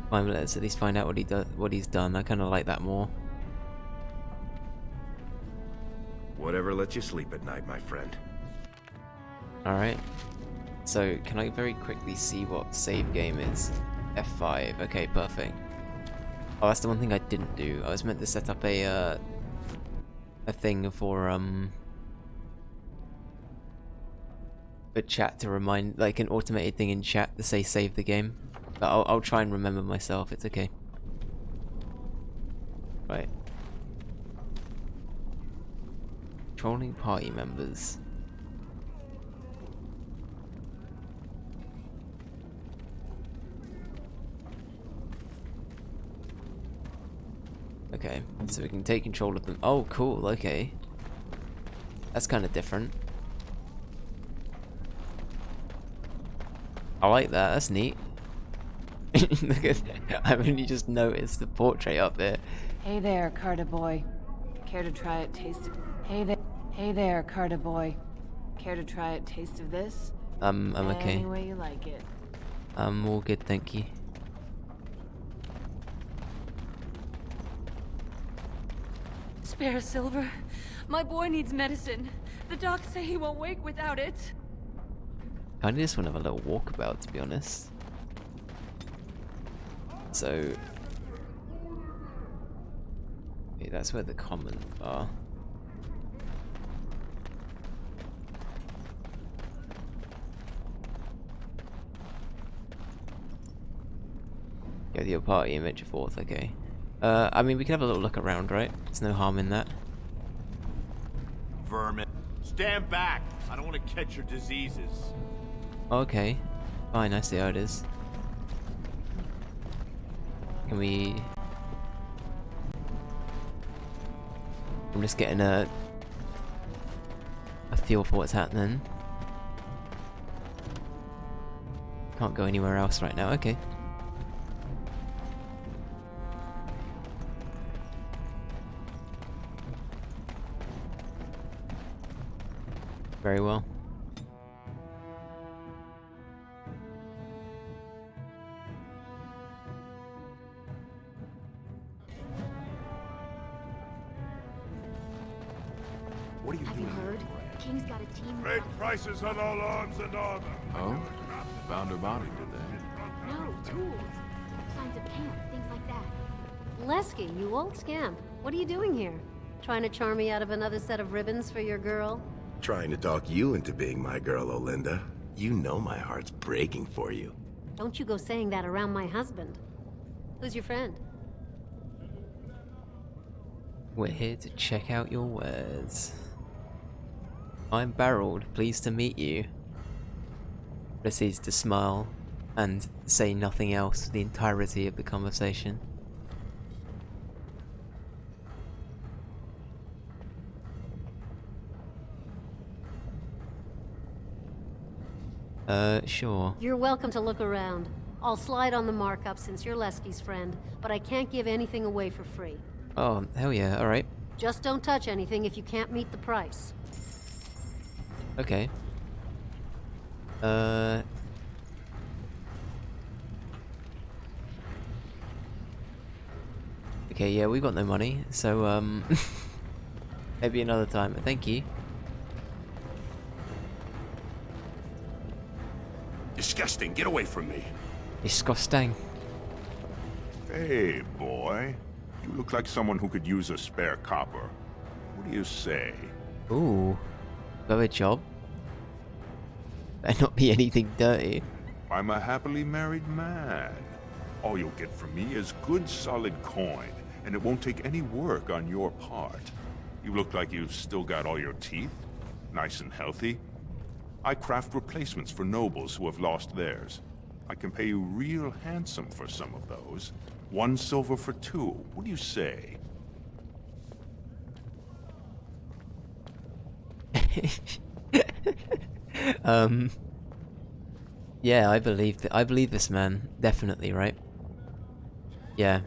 Fine, but let's at least find out what he's done. I kind of like that more. Whatever lets you sleep at night, my friend. Alright. So, can I very quickly see what save game is? F5. Okay, perfect. Oh, that's the one thing I didn't do. I was meant to set up a thing for chat to remind, like an automated thing in chat to say save the game. But I'll try and remember myself. It's okay. Right. Controlling party members. Okay, so we can take control of them. Oh, cool, okay. That's kind of different. I like that, that's neat. Look at, I've only just noticed the portrait up there. Hey there, Carter boy. Care to try a taste? Hey there, Carter boy. Care to try a taste of this? I'm okay. Any way you like it. I'm all good, thank you. Spare silver. My boy needs medicine. The docs say he won't wake without it. Kinda just want to have a little walkabout, to be honest. So... okay, that's where the commons are. Yeah, the party image of 4th, okay. I mean, we can have a little look around, right? There's no harm in that. Vermin. Stand back! I don't want to catch your diseases. Okay. Fine, I see how it is. Can we... I'm just getting a feel for what's happening. Can't go anywhere else right now, okay. Very well. What are you Have you doing? heard? King's got a team. Great prices on all arms and armor. Oh? Found her body, did they? No, tools. Signs of camp, things like that. Lesky, you old scamp. What are you doing here? Trying to charm me out of another set of ribbons for your girl? Trying to talk you into being my girl, Olinda. You know my heart's breaking for you. Don't you go saying that around my husband. Who's your friend? We're here to check out your wares. I'm Barreled, pleased to meet you. Proceeds to smile and say nothing else the entirety of the conversation. Sure. You're welcome to look around. I'll slide on the markup since you're Lesky's friend, but I can't give anything away for free. Oh, hell yeah, alright. Just don't touch anything if you can't meet the price. Okay. Okay, yeah, we got no money, so, maybe another time, but thank you. Disgusting, get away from me. Disgusting. Hey, boy. You look like someone who could use a spare copper. What do you say? Ooh. Got a job. Better not be anything dirty. I'm a happily married man. All you'll get from me is good solid coin, and it won't take any work on your part. You look like you've still got all your teeth, nice and healthy. I craft replacements for nobles who have lost theirs. I can pay you real handsome for some of those. 1 silver for 2. What do you say? Yeah, I believe this man, definitely, right? Yeah.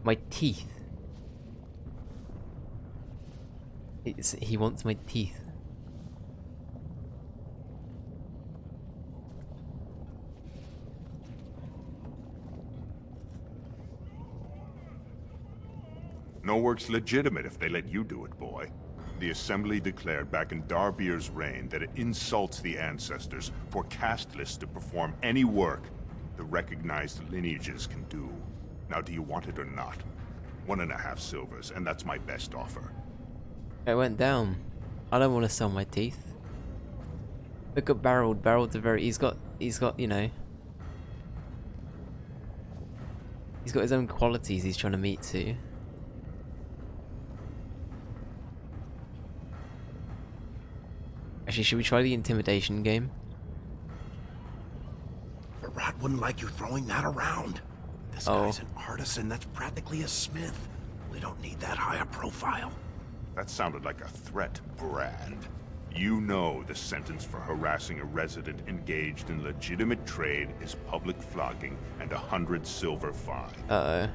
My teeth. He wants my teeth. No work's legitimate if they let you do it, boy. The Assembly declared back in Darbier's reign that it insults the ancestors for casteless to perform any work the recognized lineages can do. Now, do you want it or not? 1.5 silvers, and that's my best offer. It went down. I don't want to sell my teeth. Look at Barreled. Barreled's a very... He's got, you know... He's got his own qualities he's trying to meet to. Actually, should we try the intimidation game? Barat wouldn't like you throwing that around. This guy's an artisan that's practically a smith. We don't need that high a profile. That sounded like a threat, Brand. You know the sentence for harassing a resident engaged in legitimate trade is public flogging and 100 silver fine. Uh-oh.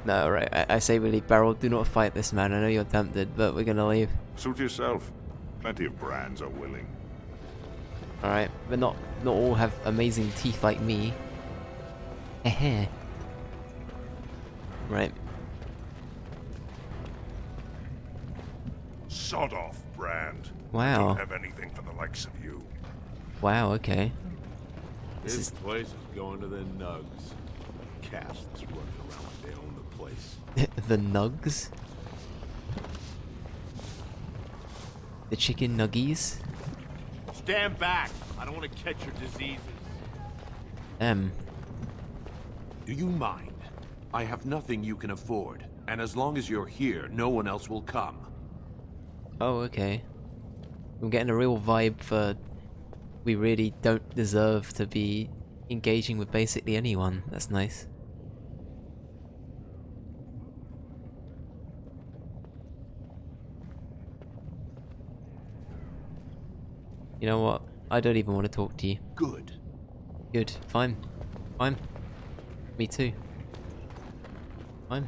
No, right. I say we leave. Barrel, do not fight this man. I know you're tempted, but we're gonna leave. Suit yourself. Plenty of Brands are willing. Alright, but not all have amazing teeth like me. Heh. Right. Sod off, Brand. Wow. Don't have anything for the likes of you. Wow, okay. This place is going to the nugs. Casts running around like they own the place. The nugs? The chicken nuggies? Stand back! I don't want to catch your diseases. Do you mind? I have nothing you can afford, and as long as you're here, no one else will come. Oh, okay. I'm getting a real vibe for we really don't deserve to be engaging with basically anyone. That's nice. You know what? I don't even want to talk to you. Good. Good. Fine. Fine. Me too. Fine.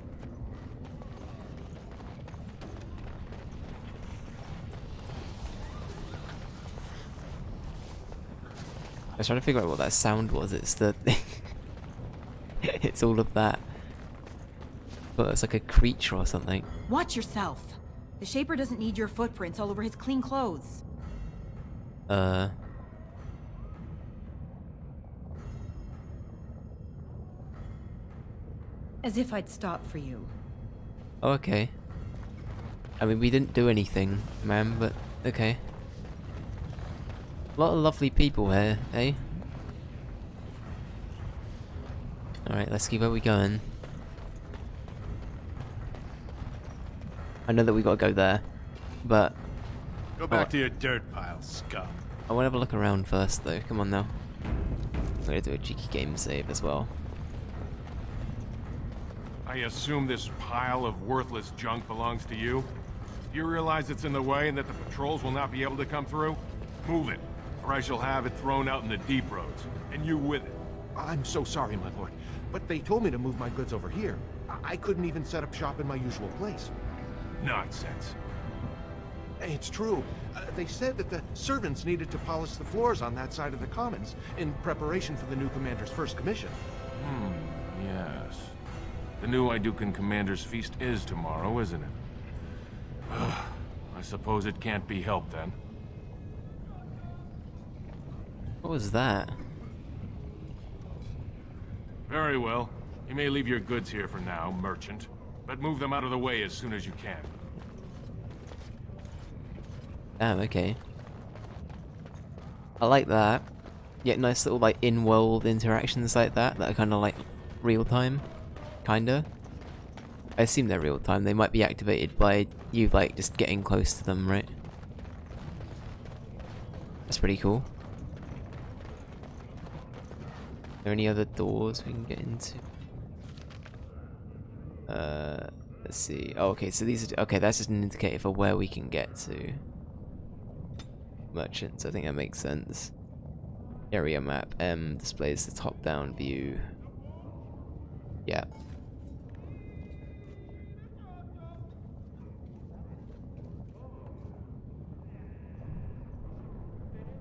I was trying to figure out what that sound was. It's the... it's all of that. But it's like a creature or something. Watch yourself. The Shaper doesn't need your footprints all over his clean clothes. As if I'd stop for you. Oh, okay. I mean, we didn't do anything, ma'am, but okay. A lot of lovely people here, eh? Alright, let's see where we're going. I know that we gotta go there, but... Go back to your dirt pile, scum. I wanna have a look around first, though. Come on now. I'm gonna do a cheeky game save as well. I assume this pile of worthless junk belongs to you? Do you realize it's in the way and that the patrols will not be able to come through? Move it, or I shall have it thrown out in the deep roads, and you with it. I'm so sorry, my lord, but they told me to move my goods over here. I couldn't even set up shop in my usual place. Nonsense. It's true. They said that the servants needed to polish the floors on that side of the commons in preparation for the new commander's first commission. Yes. The new Idukan Commander's Feast is tomorrow, isn't it? I suppose it can't be helped then. What was that? Very well. You may leave your goods here for now, merchant, but move them out of the way as soon as you can. Damn, okay. I like that. Yeah, nice little like in-world interactions like that are kind of like real-time. Kinda. I assume they're real-time. They might be activated by you like just getting close to them, right? That's pretty cool. Are there any other doors we can get into? Let's see. Oh, okay, so these are... Okay, that's just an indicator for where we can get to. Merchants, I think that makes sense. Area map M displays the top-down view. Yeah.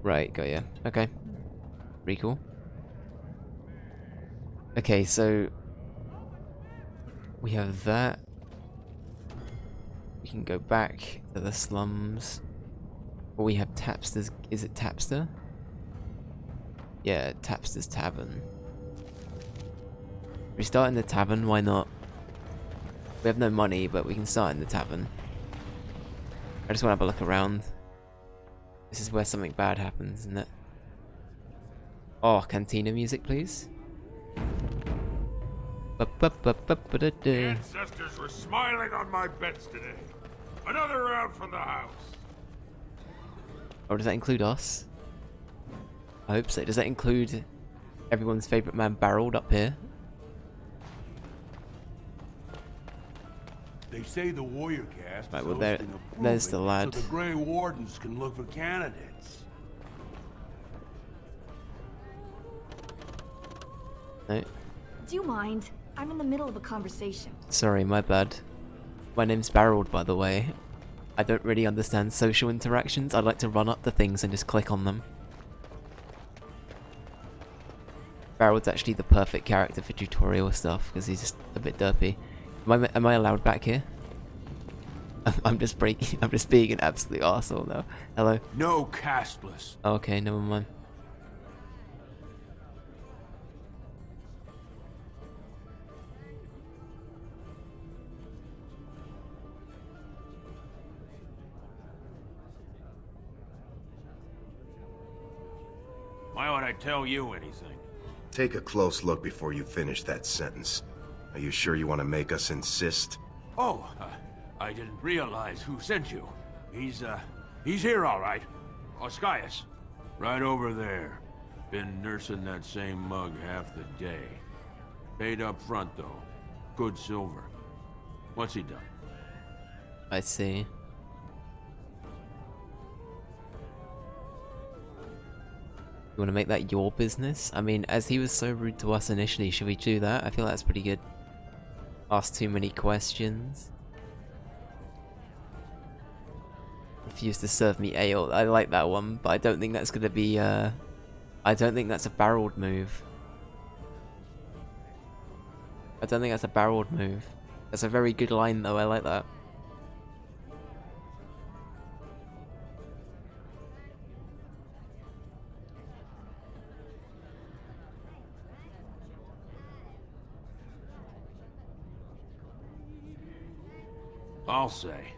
Right, got ya. Okay. Pretty cool. Okay, so... we have that. We can go back to the slums. Or we have Tapster's... Is it Tapster? Yeah, Tapster's Tavern. We start in the tavern, why not? We have no money, but we can start in the tavern. I just want to have a look around. This is where something bad happens, isn't it? Oh, cantina music, please. The ancestors were smiling on my bets today. Another round from the house. Oh, does that include us? I hope so. Does that include everyone's favourite man barreled up here? They say the warrior cast Right, is well, hosting a there's the proving lad. so the Grey Wardens can look for candidates. No. Do you mind? I'm in the middle of a conversation. Sorry, my bad. My name's Barreled, by the way. I don't really understand social interactions. I like to run up to things and just click on them. Barreled's actually the perfect character for tutorial stuff because he's just a bit derpy. Am I allowed back here? I'm just being an absolute arsehole now. Hello. No castless. Okay, never mind. Why would I tell you anything? Take a close look before you finish that sentence. Are you sure you want to make us insist? Oh, I didn't realize who sent you. He's here all right. Oscius. Right over there. Been nursing that same mug half the day. Paid up front, though. Good silver. What's he done? I see. You want to make that your business? I mean, as he was so rude to us initially, should we do that? I feel that's pretty good. Ask too many questions. Refuse to serve me ale. I like that one, but I don't think that's gonna be, I don't think that's a barreled move. I don't think that's a barreled move. That's a very good line though, I like that. I'll say.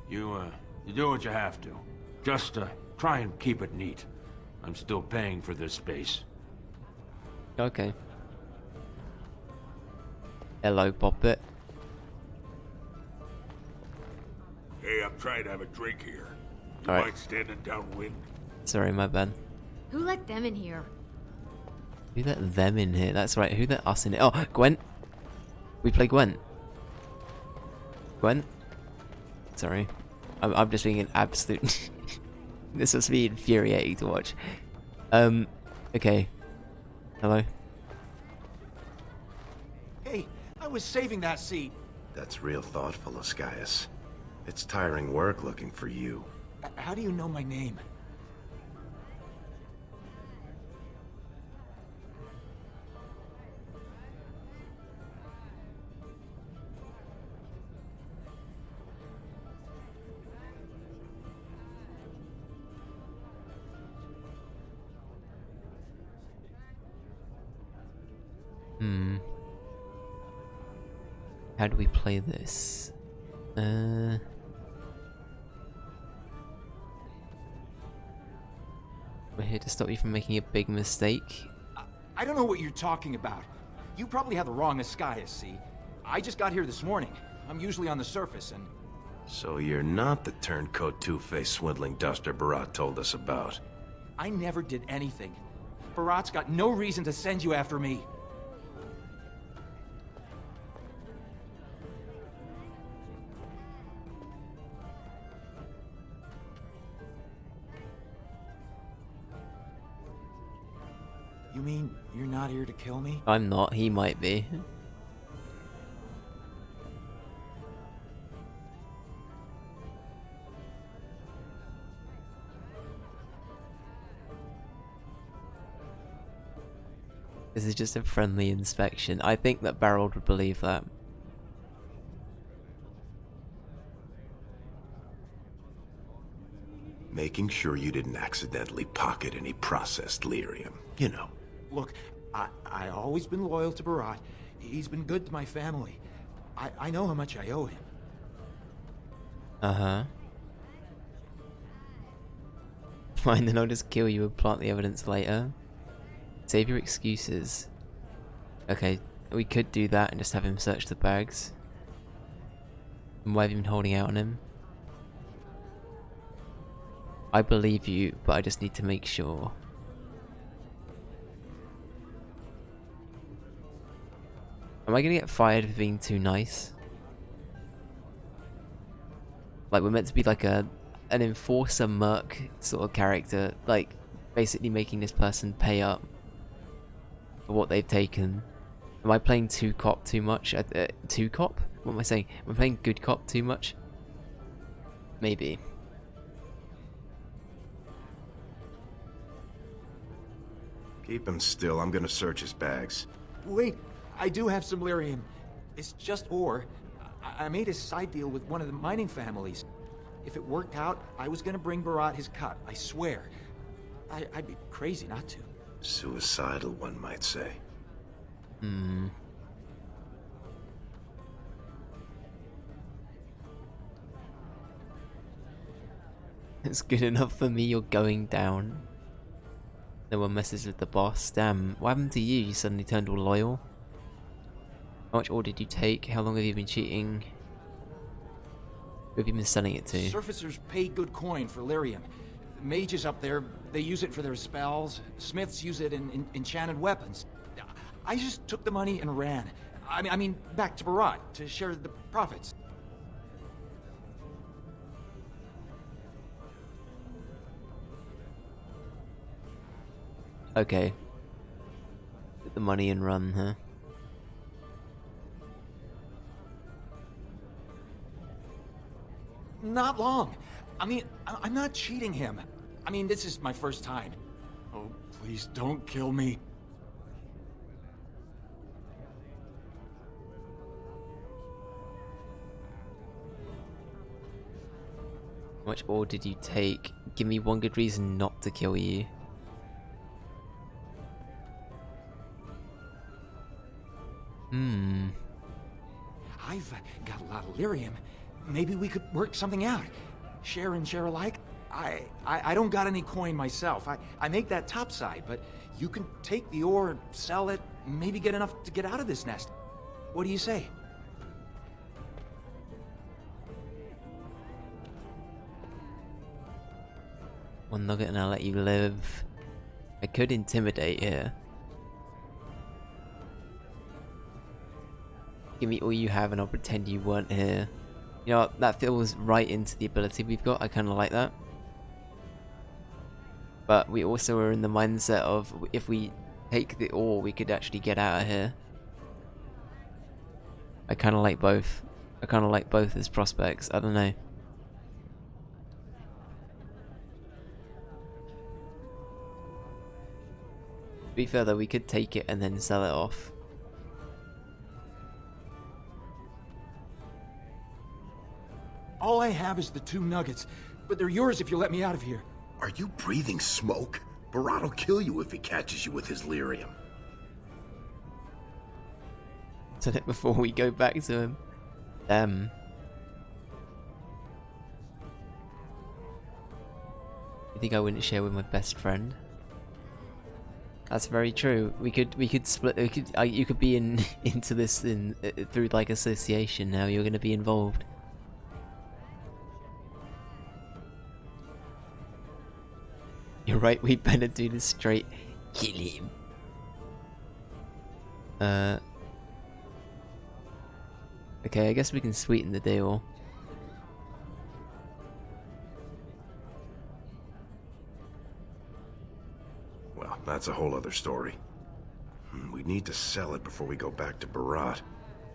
You do what you have to. Just, try and keep it neat. I'm still paying for this space. Okay. Hello, Poppet. Hey, I'm trying to have a drink here. You All right. mind standing downwind? Sorry, my bad. Who let them in here? Who let them in here? That's right, who let us in here? Oh, Gwent! We play Gwent. Gwent? Sorry. I'm just being an absolute... This must be infuriating to watch. Okay. Hello? Hey, I was saving that seat. That's real thoughtful, Oscius. It's tiring work looking for you. How do you know my name? How do we play this? We're here to stop you from making a big mistake. I don't know what you're talking about. You probably have the wrong Oscius, see? I just got here this morning. I'm usually on the surface, and... So you're not the turncoat two-faced swindling duster Barat told us about. I never did anything. Barat's got no reason to send you after me. You mean you're not here to kill me? I'm not, he might be. This is just a friendly inspection. I think that Barold would believe that. Making sure you didn't accidentally pocket any processed lyrium, you know. Look, I always been loyal to Barat. He's been good to my family. I know how much I owe him. Uh-huh. Fine, then I'll just kill you and plant the evidence later. Save your excuses. Okay, we could do that and just have him search the bags. And why have you been holding out on him? I believe you, but I just need to make sure. Am I gonna get fired for being too nice? Like, we're meant to be like an enforcer merc sort of character, like basically making this person pay up for what they've taken. Am I playing two cop too much? Two cop? What am I saying? Am I playing good cop too much? Maybe. Keep him still. I'm gonna search his bags. Wait, I do have some lyrium. It's just ore. I made a side deal with one of the mining families. If it worked out, I was gonna bring Barat his cut, I swear. I'd be crazy not to. Suicidal, one might say. Hmm. It's good enough for me, you're going down. No one messes with the boss. Damn, what happened to you? You suddenly turned all loyal? How much ore did you take? How long have you been cheating? Who have you been selling it to? Surfacers pay good coin for lyrium. Mages up there, they use it for their spells. Smiths use it in enchanted weapons. I just took the money and ran. I mean, back to Barat to share the profits. Okay. Get the money and run, huh? Not long. I mean, I'm not cheating him. I mean, this is my first time. Oh, please don't kill me. How much ore did you take? Give me one good reason not to kill you. I've got a lot of lyrium. Maybe we could work something out. Share and share alike. I don't got any coin myself. I make that topside, but you can take the ore, sell it, maybe get enough to get out of this nest. What do you say? One nugget and I'll let you live. I could intimidate here. Give me all you have and I'll pretend you weren't here. You know what? That feels right into the ability we've got. I kind of like that. But we also are in the mindset of if we take the ore, we could actually get out of here. I kind of like both. I kind of like both as prospects. I don't know. To be fair though, we could take it and then sell it off. All I have is the 2 nuggets, but they're yours if you let me out of here. Are you breathing smoke? Barat will kill you if he catches you with his lyrium. Said it before we go back to him. You think I wouldn't share with my best friend? That's very true. We could split. You could be into this through like association. Now you're going to be involved. You're right, we better do this straight. Kill him. Okay, I guess we can sweeten the deal. Well, that's a whole other story. We need to sell it before we go back to Barat.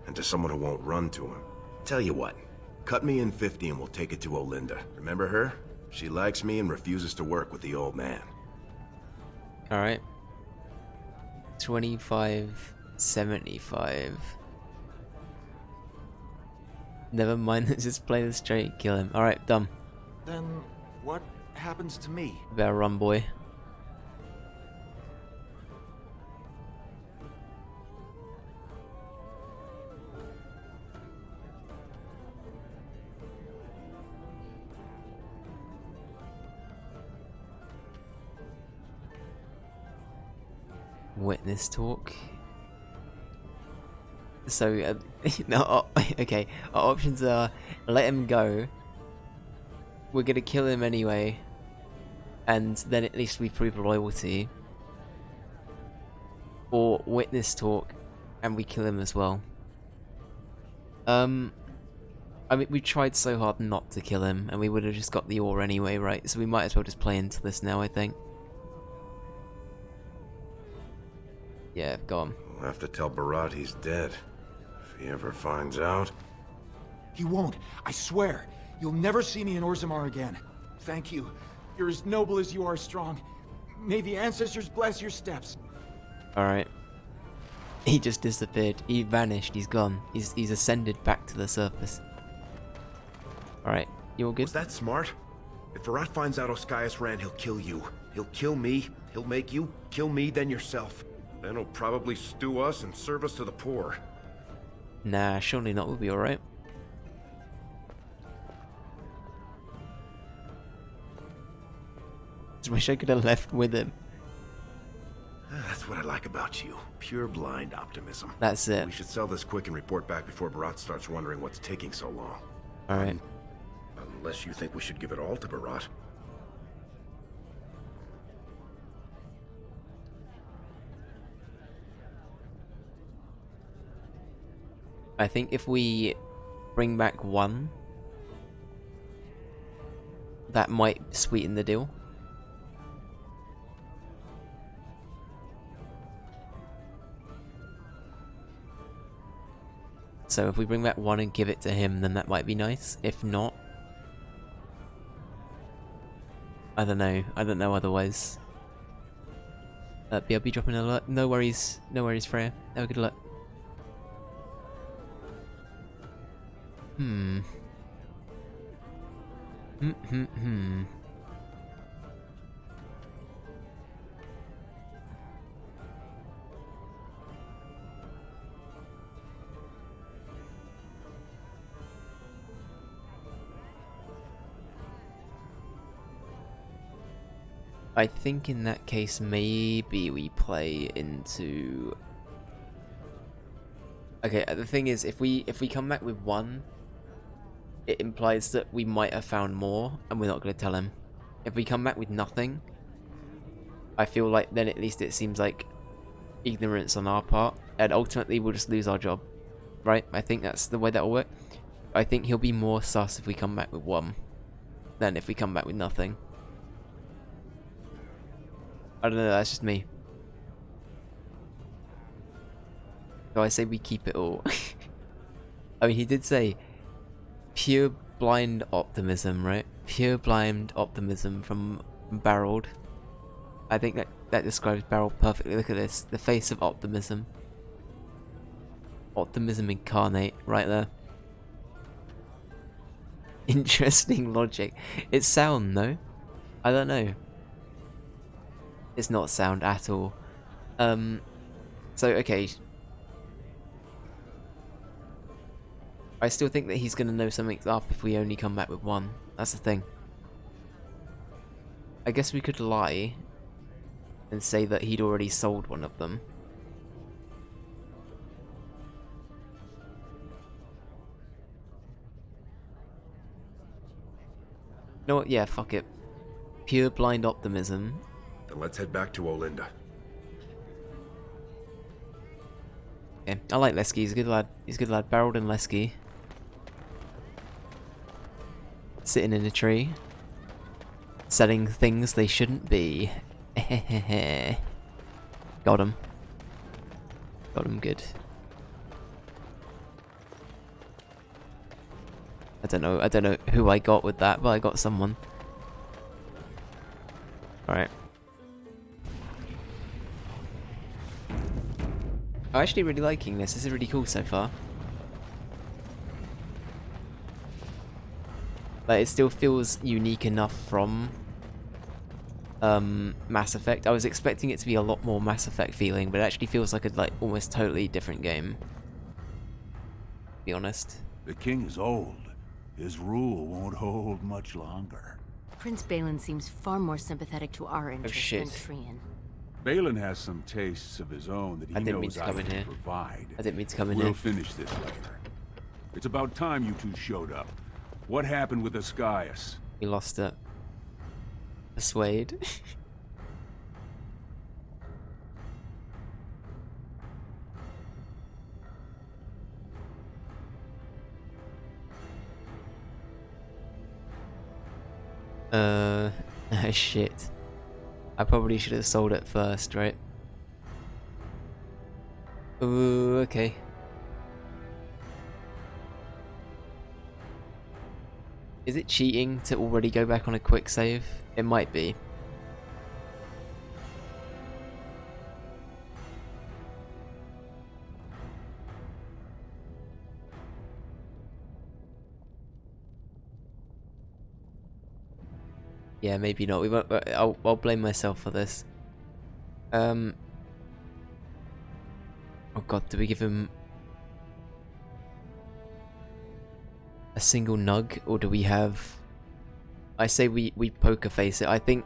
And to someone who won't run to him. Tell you what, cut me in 50 and we'll take it to Olinda. Remember her? She likes me and refuses to work with the old man. Alright. 25.75. Never mind, let's just play this straight, kill him. Alright, done. Then what happens to me? Better run, boy. Witness talk. So, no, okay, our options are let him go, we're gonna kill him anyway, and then at least we prove loyalty, or witness talk, and we kill him as well. I mean, we tried so hard not to kill him, and we would have just got the ore anyway, right? So we might as well just play into this now, I think. Yeah, go on. We'll have to tell Barat he's dead. If he ever finds out. He won't. I swear. You'll never see me in Orzammar again. Thank you. You're as noble as you are strong. May the ancestors bless your steps. Alright. He just disappeared. He vanished. He's gone. He's ascended back to the surface. Alright. You all good? Was that smart? If Barat finds out Oscaius ran, he'll kill you. He'll kill me. He'll make you kill me, then yourself. Then he'll probably stew us and serve us to the poor. Nah, surely not. We'll be alright. Just wish I could have left with him. That's what I like about you. Pure blind optimism. That's it. We should sell this quick and report back before Barat starts wondering what's taking so long. Alright. Unless you think we should give it all to Barat. I think if we bring back one, that might sweeten the deal. So if we bring back one and give it to him, then that might be nice. If not, I don't know. I don't know otherwise. BRB dropping an alert. No worries. No worries, Freya. Have a good luck. I think in that case, maybe we play into... Okay, the thing is, if we come back with one, it implies that we might have found more, and we're not going to tell him. If we come back with nothing, I feel like then at least it seems like ignorance on our part, and ultimately we'll just lose our job. Right? I think that's the way that'll work. I think he'll be more sus if we come back with one, than if we come back with nothing. I don't know, that's just me. So I say we keep it all. I mean, he did say pure blind optimism, right? Pure blind optimism from Barreled. I think that describes Barrel perfectly. Look at this. The face of optimism. Optimism incarnate, right there. Interesting logic. It's sound, though. I don't know. It's not sound at all. So, okay. I still think that he's going to know something's up if we only come back with one. That's the thing. I guess we could lie and say that he'd already sold one of them. You know what? Yeah, fuck it. pure blind optimism. Then let's head back to Olinda. Okay, I like Lesky. He's a good lad. He's a good lad. Barreled and Lesky. Sitting in a tree. Selling things they shouldn't be. Got him. Got him good. I don't know who I got with that, but I got someone. Alright. I'm actually really liking this. This is really cool so far. But it still feels unique enough from Mass Effect. I was expecting it to be a lot more Mass Effect feeling, but it actually feels like a almost totally different game. To be honest. The king is old. His rule won't hold much longer. Prince Balin seems far more sympathetic to our interests than Trian. Balin has some tastes of his own that he knows I can provide. I didn't mean to come in here. We'll finish this later. It's about time you two showed up. What happened with Ascaius? We lost it. Persuade. Shit. I probably should have sold it first, right? Ooh, okay. Is it cheating to already go back on a quick save? It might be. Yeah, maybe not. We won't. I'll blame myself for this. Oh god, do we give him a single nug, or do we have? I say we poker face it. I don't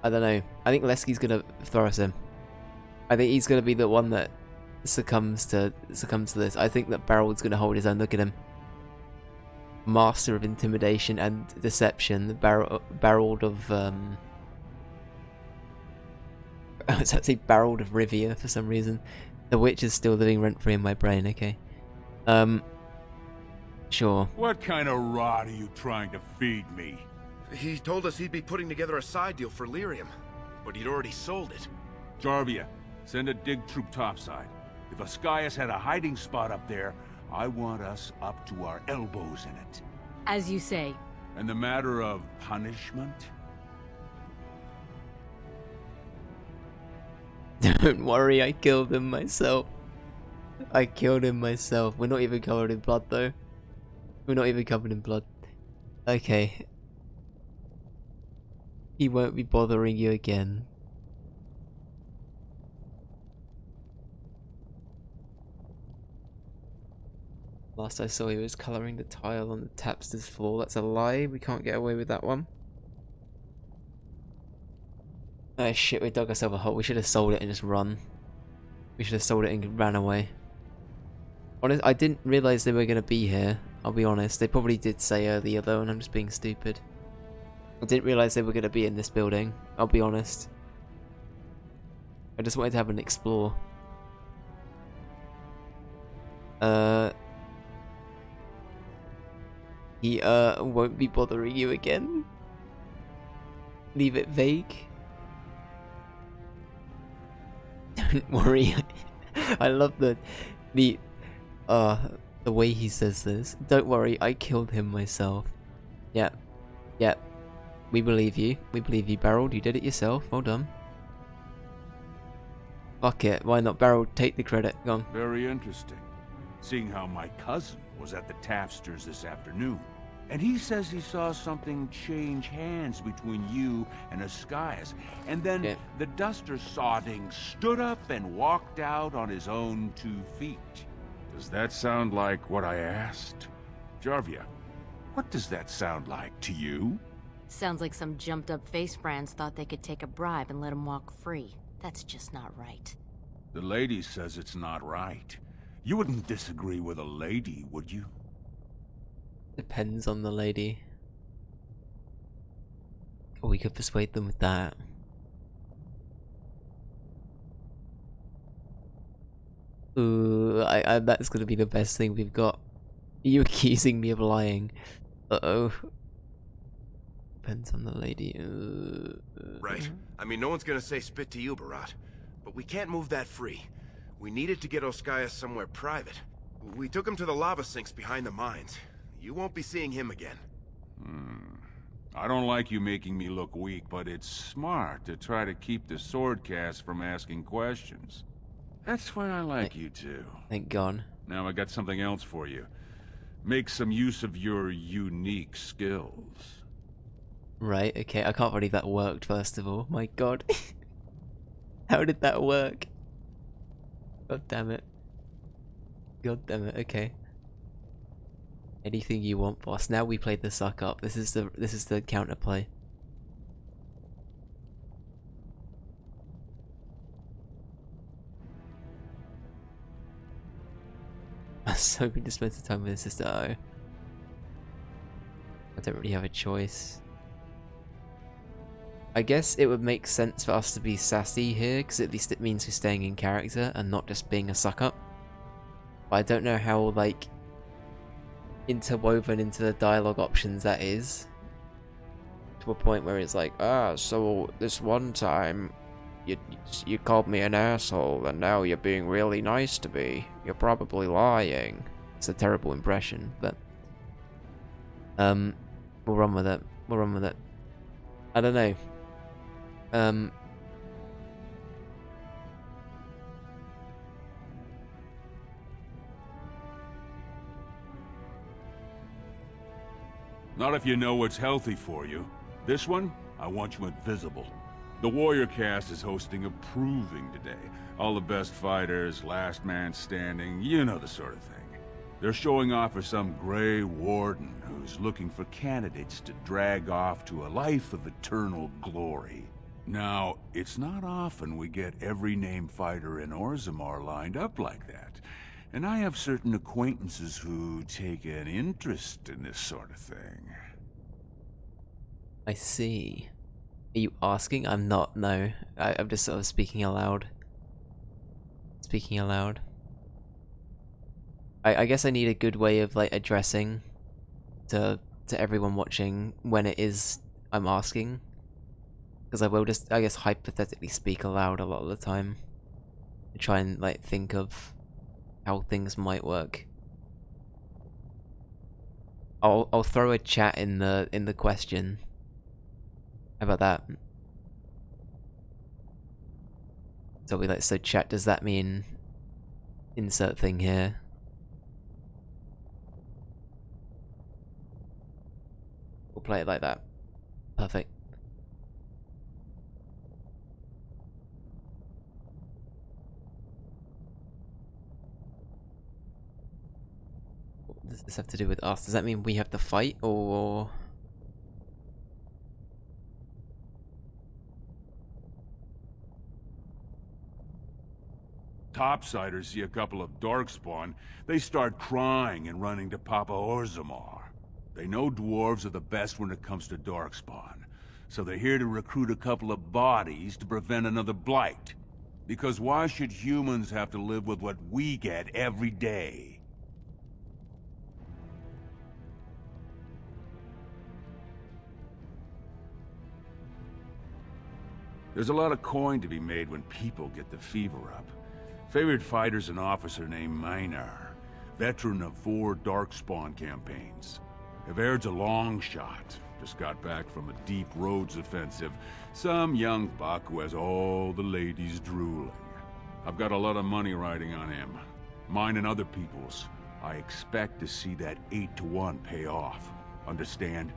know. I think Lesky's gonna throw us in. I think he's gonna be the one that succumbs to this. I think that Barrel's gonna hold his own. Look at him. Master of intimidation and deception, barreled of I was actually barreled of Rivia for some reason. The witch is still living rent free in my brain. Okay, sure. What kind of rot are you trying to feed me? He told us he'd be putting together a side deal for lyrium, but he'd already sold it. Jarvia, send a dig troop topside. If Ascaius had a hiding spot up there, I want us up to our elbows in it. As you say. And the matter of punishment? Don't worry, I killed him myself. I killed him myself. We're not even covered in blood though. We're not even covered in blood. Okay. He won't be bothering you again. Last I saw, he was colouring the tile on the tapster's floor. That's a lie. We can't get away with that one. Oh shit, we dug ourselves a hole. We should have sold it and just run. We should have sold it and ran away. Honest, I didn't realise they were going to be here. I'll be honest. They probably did say earlier though, and I'm just being stupid. I didn't realise they were going to be in this building. I'll be honest. I just wanted to have an explore. He won't be bothering you again. Leave it vague. Don't worry. I love the way he says this. Don't worry, I killed him myself. Yep. Yep. We believe you. We believe you, Barrel. You did it yourself. Well done. Fuck it. Why not, Barrel? Take the credit. Go on. Very interesting. Seeing how my cousin was at the tapsters this afternoon. And he says he saw something change hands between you and Ascaius. And then the duster sodding stood up and walked out on his own 2 feet. Does that sound like what I asked? Jarvia, what does that sound like to you? Sounds like some jumped up face brands thought they could take a bribe and let him walk free. That's just not right. The lady says it's not right. You wouldn't disagree with a lady, would you? Depends on the lady. Or we could persuade them with that. Ooh, that's gonna be the best thing we've got. You accusing me of lying. Uh-oh. Depends on the lady. Right. I mean, no one's gonna say spit to you, Barat. But we can't move that free. We needed to get Oskias somewhere private. We took him to the lava sinks behind the mines. You won't be seeing him again. I don't like you making me look weak, but it's smart to try to keep the swordcast from asking questions. That's why I like you two. Thank God. Now I got something else for you. Make some use of your unique skills. Right, okay, I can't believe that worked, first of all. My God. How did that work? God damn it. God damn it, okay. Anything you want, boss. Now we played the suck up. This is the counterplay. I'm so hoping to spend some time with his sister. Oh. I don't really have a choice. I guess it would make sense for us to be sassy here, because at least it means we're staying in character and not just being a suck-up. But I don't know how, like, interwoven into the dialogue options that is. To a point where it's like, so this one time, you called me an asshole, and now you're being really nice to me. You're probably lying. It's a terrible impression, but... we'll run with it. We'll run with it. I don't know. Not if you know what's healthy for you. This one, I want you invisible. The Warrior Cast is hosting a proving today. All the best fighters, last man standing, you know the sort of thing. They're showing off for some Grey Warden who's looking for candidates to drag off to a life of eternal glory. Now, it's not often we get every named fighter in Orzammar lined up like that. And I have certain acquaintances who take an interest in this sort of thing. I see. Are you asking? I'm not, no. I'm just sort of speaking aloud. Speaking aloud. I guess I need a good way of, like, addressing to everyone watching when it is I'm asking. Because I will just, I guess, hypothetically speak aloud a lot of the time. And try and, like, think of how things might work. I'll throw a chat in the question. How about that? So we like, so chat, does that mean insert thing here? We'll play it like that. Perfect. What does this have to do with us? Does that mean we have to fight, or...? Topsiders see a couple of Darkspawn, they start crying and running to Papa Orzammar. They know dwarves are the best when it comes to Darkspawn, so they're here to recruit a couple of bodies to prevent another blight. Because why should humans have to live with what we get every day? There's a lot of coin to be made when people get the fever up. Favorite fighter's an officer named Minar, veteran of 4 Darkspawn campaigns. Evaird's a long shot, just got back from a deep roads offensive. Some young buck who has all the ladies drooling. I've got a lot of money riding on him. Mine and other people's. I expect to see that 8-to-1 pay off. Understand?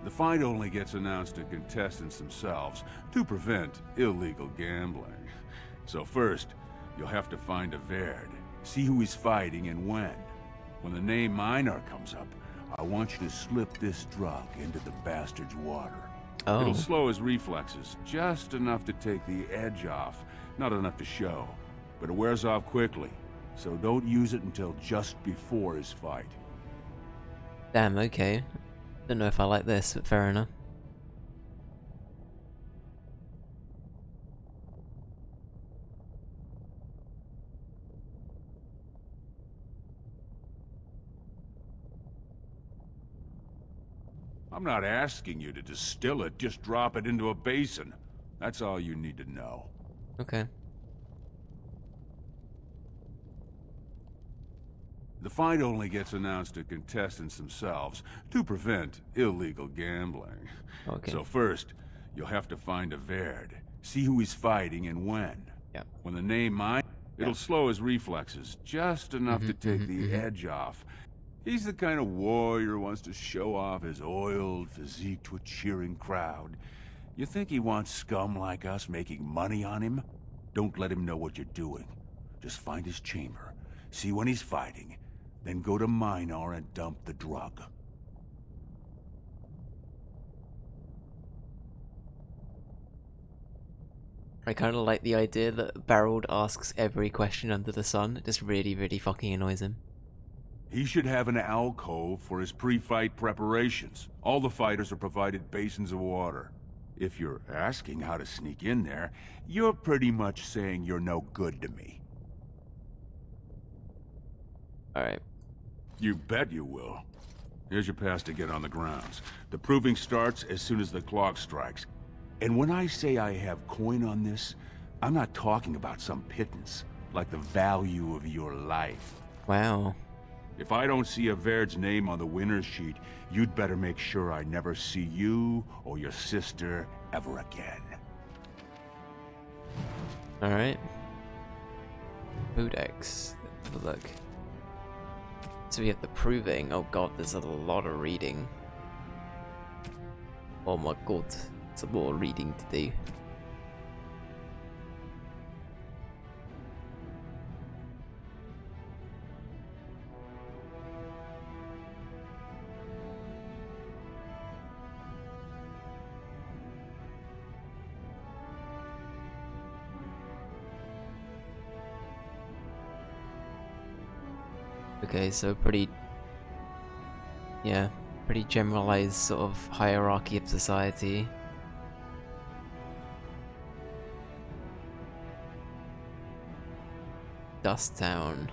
The fight only gets announced to contestants themselves to prevent illegal gambling. So first, you'll have to find Evaird, see who he's fighting and when. When the name Minar comes up, I want you to slip this drug into the bastard's water. Oh. It'll slow his reflexes, just enough to take the edge off, not enough to show. But it wears off quickly, so don't use it until just before his fight. Damn, okay. Don't know if I like this, but fair enough. I'm not asking you to distill it, just drop it into a basin. That's all you need to know. Okay. The fight only gets announced to contestants themselves to prevent illegal gambling. Okay. So first, you'll have to find a Verd, see who he's fighting and when. Yep. When the name mine, it'll slow his reflexes just enough to take the edge off. He's the kind of warrior who wants to show off his oiled physique to a cheering crowd. You think he wants scum like us making money on him? Don't let him know what you're doing. Just find his chamber, see when he's fighting, then go to Minor and dump the drug. I kind of like the idea that Barold asks every question under the sun. It just really, really fucking annoys him. He should have an alcove for his pre-fight preparations. All the fighters are provided basins of water. If you're asking how to sneak in there, you're pretty much saying you're no good to me. Alright. You bet you will. Here's your pass to get on the grounds. The proving starts as soon as the clock strikes. And when I say I have coin on this, I'm not talking about some pittance, like the value of your life. Wow. If I don't see a Verd's name on the winner's sheet, you'd better make sure I never see you or your sister ever again. Alright. Codex. Have a look. So we have the proving. Oh god, there's a lot of reading. Oh my god. Some more reading to do. Okay, so pretty generalized sort of hierarchy of society. Dust Town.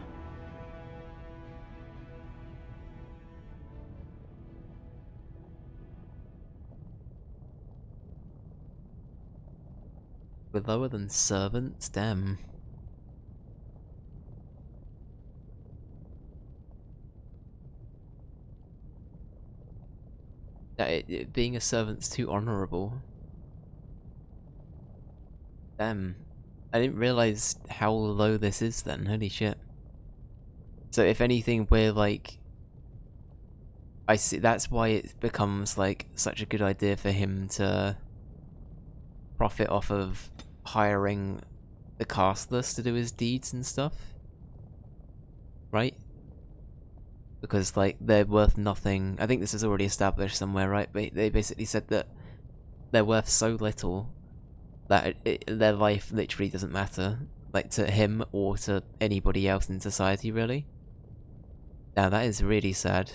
We're lower than servants? Damn. Being a servant's too honourable. Damn. I didn't realise how low this is then, holy shit. So if anything, we're like... I see, that's why it becomes like such a good idea for him to profit off of hiring the castless to do his deeds and stuff. Right? Because like they're worth nothing. I think this is already established somewhere, right? But they basically said that they're worth so little that their life literally doesn't matter, like to him or to anybody else in society, really. Now that is really sad.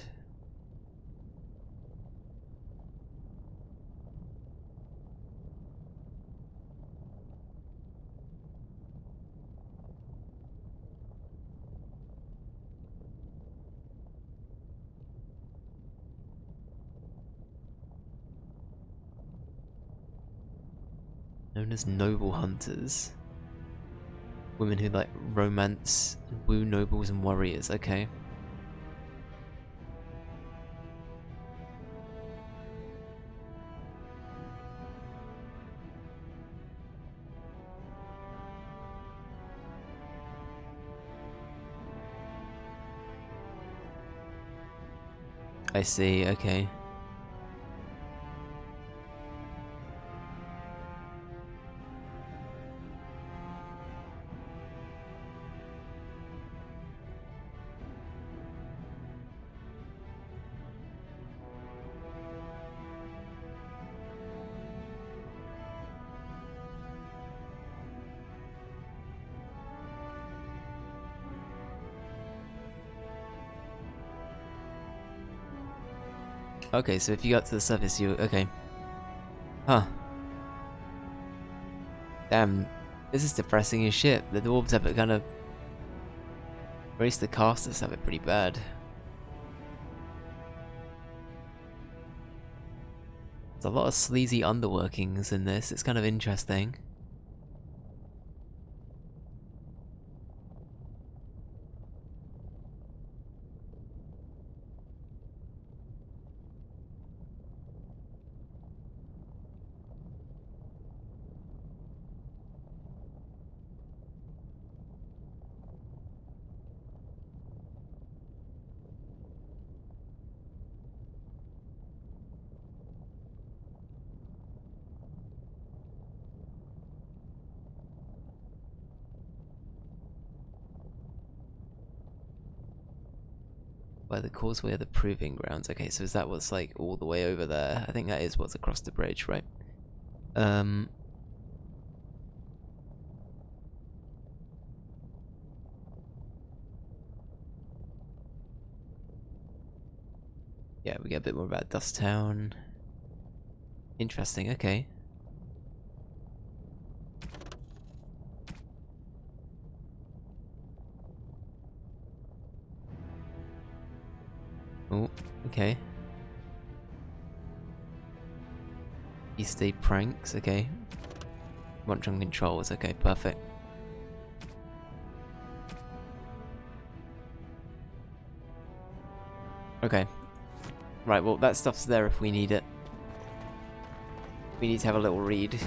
Known as noble hunters. Women who like romance and woo nobles and warriors, okay. I see, okay. Okay, so if you got to the surface, you... Okay. Huh. Damn. This is depressing as shit. The dwarves have it kind of... At least the casters have it pretty bad. There's a lot of sleazy underworkings in this. It's kind of interesting. By the causeway of the proving grounds. Okay, so is that what's like all the way over there? I think that is what's across the bridge, right? Yeah, we get a bit more about Dust Town. Interesting, okay. Oh, okay. East Day pranks, okay. Munch on controls, okay, perfect. Okay. Right, well that stuff's there if we need it. We need to have a little read.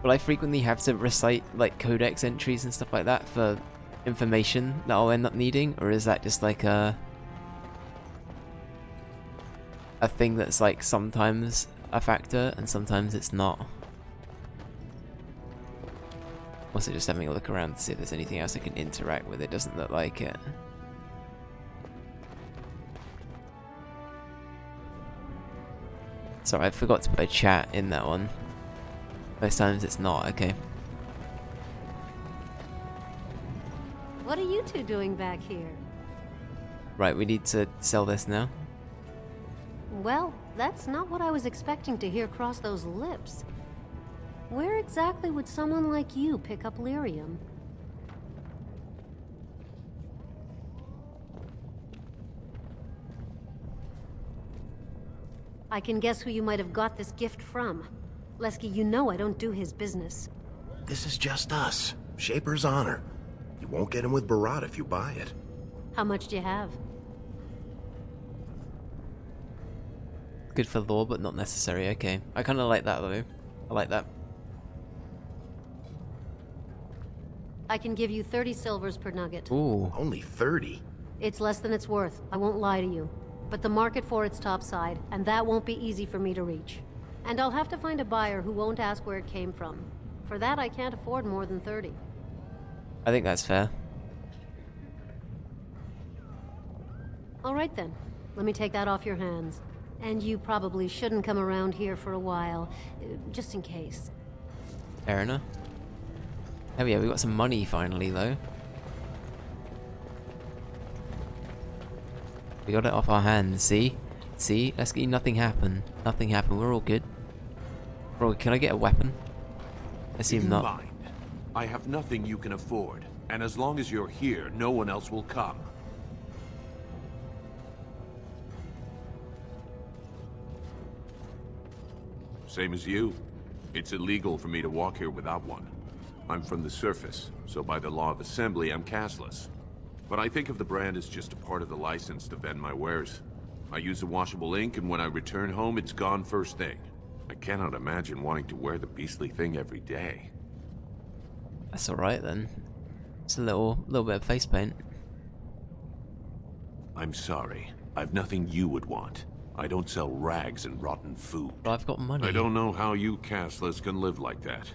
Will I frequently have to recite like codex entries and stuff like that for information that I'll end up needing? Or is that just like a thing that's like sometimes a factor and sometimes it's not? Also just having a look around to see if there's anything else I can interact with. It doesn't look like it. Sorry, I forgot to put a chat in that one. Most times it's not, okay. What are you two doing back here? Right, we need to sell this now. Well, that's not what I was expecting to hear cross those lips. Where exactly would someone like you pick up lyrium? I can guess who you might have got this gift from. Lesky, you know I don't do his business. This is just us. Shaper's honor. You won't get him with Barat if you buy it. How much do you have? Good for lore, but not necessary, okay. I kinda like that though. I like that. I can give you 30 silvers per nugget. Ooh. Only 30? It's less than it's worth, I won't lie to you. But the market for it's topside, and that won't be easy for me to reach. And I'll have to find a buyer who won't ask where it came from. For that, I can't afford more than 30. I think that's fair. All right then. Let me take that off your hands. And you probably shouldn't come around here for a while, just in case. Fair enough. Oh yeah, we got some money finally though. We got it off our hands, see? See? Let's get nothing happen. Nothing happened, we're all good. Bro, can I get a weapon? I assume not. Mind. I have nothing you can afford, and as long as you're here, no one else will come. Same as you. It's illegal for me to walk here without one. I'm from the surface, so by the law of assembly, I'm cashless. But I think of the brand as just a part of the license to vend my wares. I use a washable ink, and when I return home, it's gone first thing. I cannot imagine wanting to wear the beastly thing every day. That's alright then. It's a little bit of face paint. I'm sorry. I've nothing you would want. I don't sell rags and rotten food. But I've got money. I don't know how you cashless can live like that.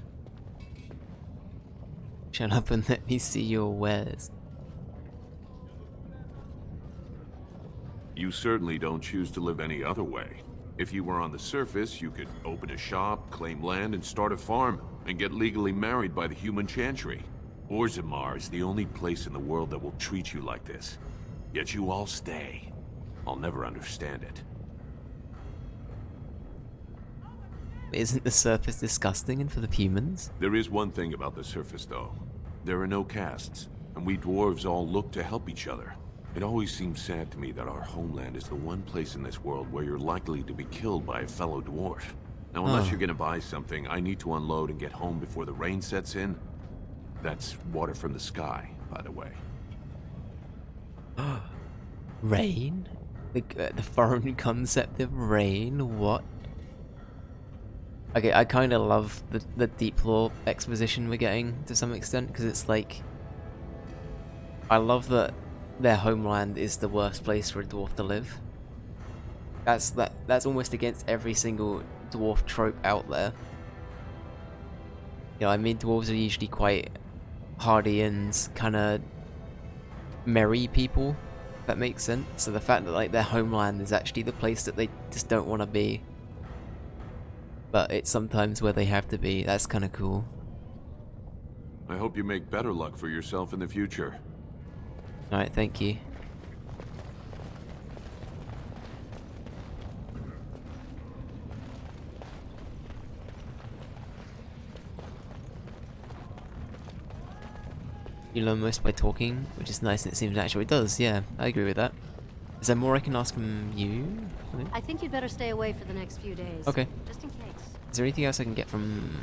Shut up and let me see your wares. You certainly don't choose to live any other way. If you were on the surface, you could open a shop, claim land, and start a farm, and get legally married by the human chantry. Orzammar is the only place in the world that will treat you like this. Yet you all stay. I'll never understand it. Isn't the surface disgusting and for the humans? There is one thing about the surface, though. There are no castes, and we dwarves all look to help each other. It always seems sad to me that our homeland is the one place in this world where you're likely to be killed by a fellow dwarf. Now, unless you're gonna buy something, I need to unload and get home before the rain sets in. That's water from the sky, by the way. Rain? The foreign concept of rain? What? Okay, I kind of love the deep lore exposition we're getting to some extent, because it's like... I love that their homeland is the worst place for a dwarf to live. That's almost against every single dwarf trope out there. You know, I mean, dwarves are usually quite hardy and kind of merry people, if that makes sense. So the fact that like their homeland is actually the place that they just don't want to be, but it's sometimes where they have to be, that's kind of cool. I hope you make better luck for yourself in the future. Alright, thank you. You learn most by talking, which is nice and it seems natural. It does, yeah, I agree with that. Is there more I can ask from you? I think you'd better stay away for the next few days. Okay. Just in case. Is there anything else I can get from...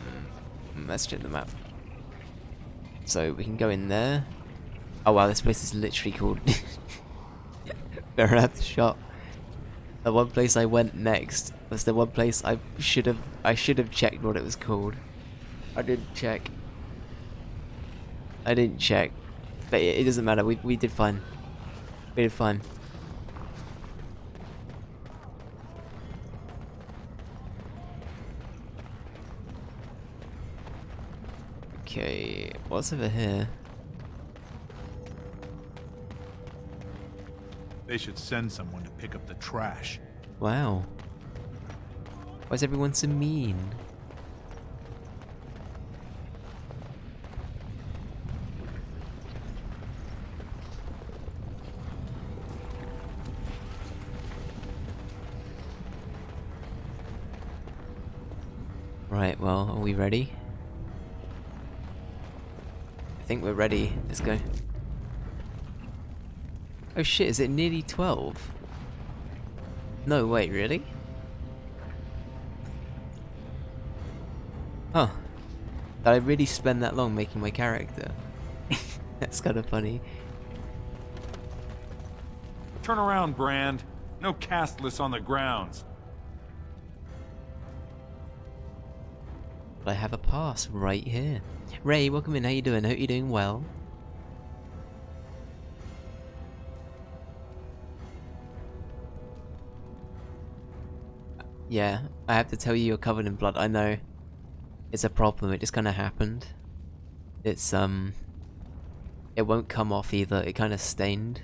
Let's check the map. So we can go in there. Oh wow, this place is literally called Barath Shop. The one place I went next was the one place I should have checked what it was called. I didn't check. But it doesn't matter, we did fine. We did fine. Okay, what's over here? They should send someone to pick up the trash. Wow. Why is everyone so mean? Right, well, are we ready? I think we're ready. Let's go. Oh shit, is it nearly 12? No, wait, really? Huh. Did I really spend that long making my character? That's kind of funny. Turn around, Brand. No castless on the grounds. But I have a pass right here. Ray, welcome in. How you doing? Hope you're doing well. Yeah, I have to tell you, you're covered in blood. I know. It's a problem. It just kind of happened. It's it won't come off either. It kind of stained.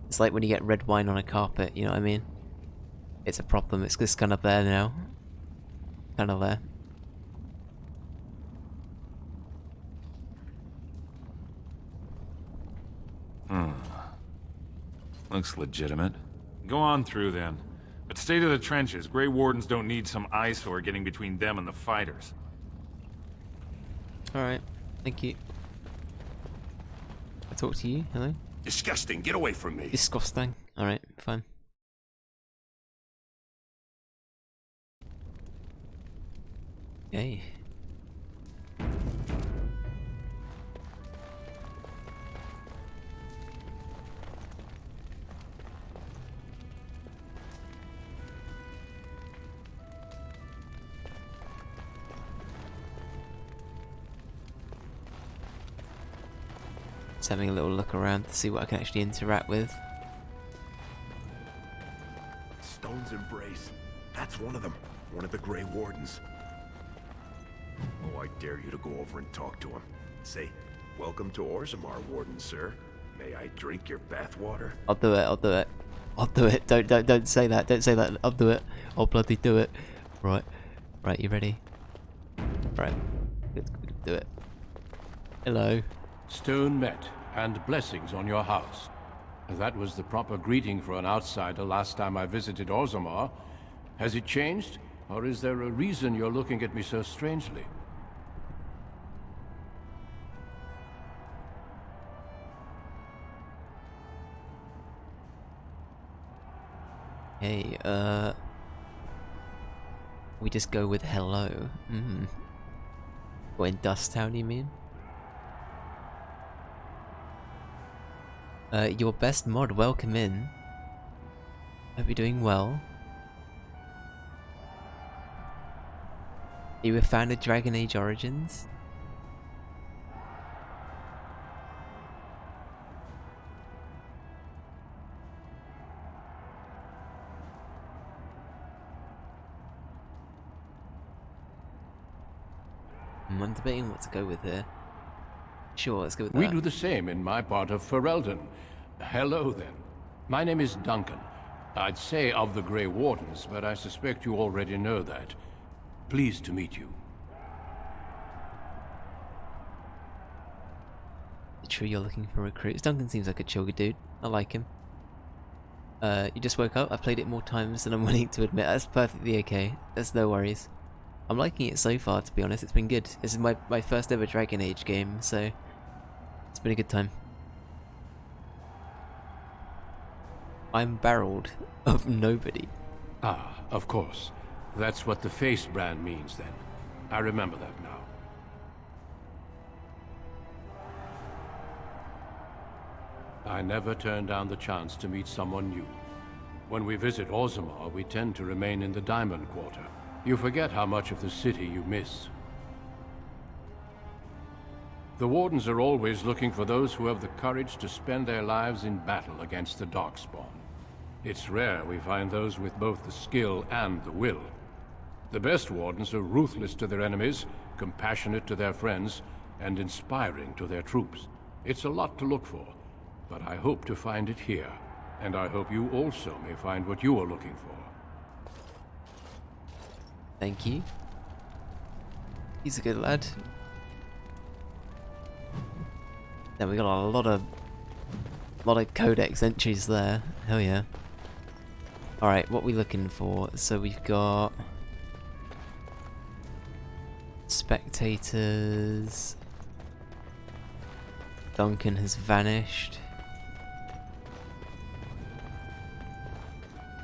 It's like when you get red wine on a carpet. You know what I mean? It's a problem. It's just kind of there now. Kind of there. Looks legitimate. Go on through then. But stay to the trenches. Grey Wardens don't need some eyesore getting between them and the fighters. Alright, thank you. I talk to you, hello? Disgusting, get away from me. Disgusting. Alright, fine. Okay. Just having a little look around to see what I can actually interact with. Stone's Embrace. That's one of them. One of the Grey Wardens. Oh, I dare you to go over and talk to him. Say, welcome to Orzammar, Warden, sir. May I drink your bathwater? I'll do it, I'll do it. I'll do it. Don't say that. Don't say that. I'll do it. I'll bloody do it. Right. Right, you ready? Right. Let's do it. Hello. Stone met, and blessings on your house. That was the proper greeting for an outsider last time I visited Orzammar. Has it changed? Or is there a reason you're looking at me so strangely? Hey, we just go with hello. What, in Dust Town, you mean? Your best mod, welcome in. Hope you're doing well. Are you a fan of Dragon Age Origins? I'm debating what to go with here. Sure, let's go with that. We do the same in my part of Ferelden. Hello, then. My name is Duncan. I'd say of the Grey Wardens, but I suspect you already know that. Pleased to meet you. True, you're looking for recruits. Duncan seems like a chill dude. I like him. You just woke up? I've played it more times than I'm willing to admit. That's perfectly okay. There's no worries. I'm liking it so far, to be honest. It's been good. This is my first ever Dragon Age game, so it's been a good time. I'm barreled of nobody. Ah, of course. That's what the face brand means, then. I remember that now. I never turn down the chance to meet someone new. When we visit Orzammar, we tend to remain in the Diamond Quarter. You forget how much of the city you miss. The Wardens are always looking for those who have the courage to spend their lives in battle against the Darkspawn. It's rare we find those with both the skill and the will. The best Wardens are ruthless to their enemies, compassionate to their friends, and inspiring to their troops. It's a lot to look for, but I hope to find it here, and I hope you also may find what you are looking for. Thank you. He's a good lad. Then we got a lot of codex entries there. Hell yeah. Alright, what we looking for? So we've got spectators. Duncan has vanished.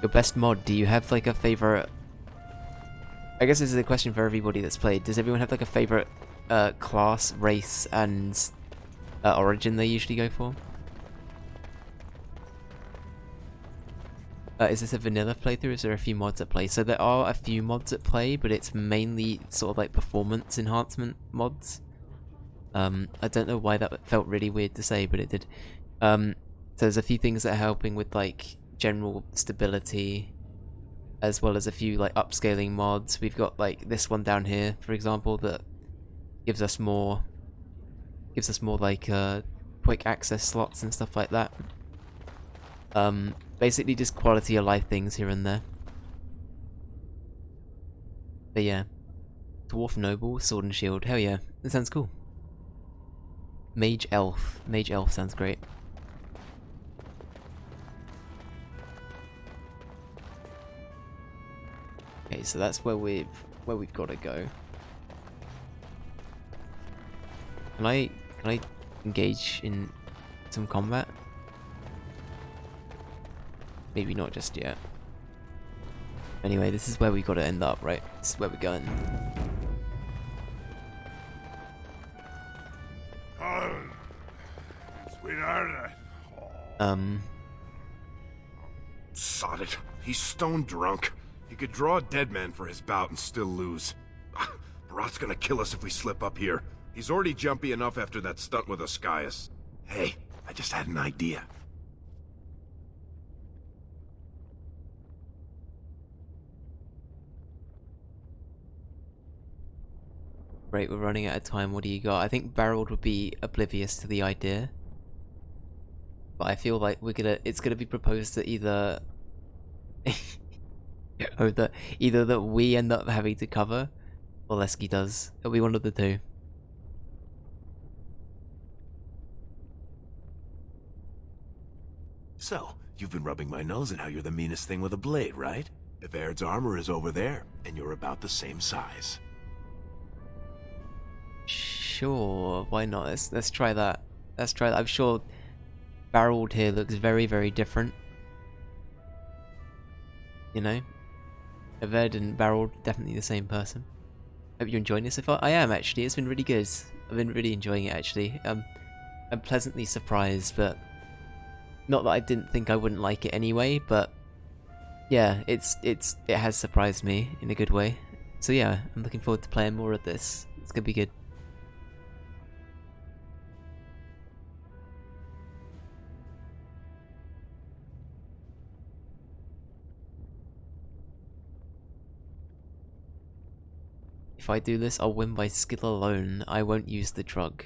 Your best mod, do you have like a favorite? I guess this is a question for everybody that's played. Does everyone have like a favorite class, race, and origin they usually go for? Is this a vanilla playthrough? Is there a few mods at play? So there are a few mods at play, but it's mainly sort of like performance enhancement mods. I don't know why that felt really weird to say, but it did. So there's a few things that are helping with like general stability, as well as a few like upscaling mods. We've got like this one down here, for example, that gives us more like quick access slots and stuff like that. Basically just quality of life things here and there. But yeah, Dwarf Noble, Sword and Shield, hell yeah, that sounds cool. Mage Elf sounds great. Okay, so that's where we've got to go. Can I engage in some combat? Maybe not just yet. Anyway, this is where we got to end up, right? This is where we're going. Sweetheart. Sod it. He's stone drunk. He could draw a dead man for his bout and still lose. Barat's gonna kill us if we slip up here. He's already jumpy enough after that stunt with Ascaius. Hey, I just had an idea. Right, we're running out of time. What do you got? I think Barreled would be oblivious to the idea. But I feel like it's gonna be proposed that either either that we end up having to cover, or Lesky does. It'll be one of the two. So, you've been rubbing my nose at how you're the meanest thing with a blade, right? Evaird's armor is over there, and you're about the same size. Sure, why not? Let's try that. Let's try that. I'm sure Barreled here looks very, very different. You know? Evaird and Barreled, definitely the same person. Hope you're enjoying this so far. I am, actually. It's been really good. I've been really enjoying it, actually. I'm pleasantly surprised, but not that I didn't think I wouldn't like it anyway, but yeah, it has surprised me in a good way. So yeah, I'm looking forward to playing more of this. It's gonna be good. If I do this, I'll win by skill alone. I won't use the drug.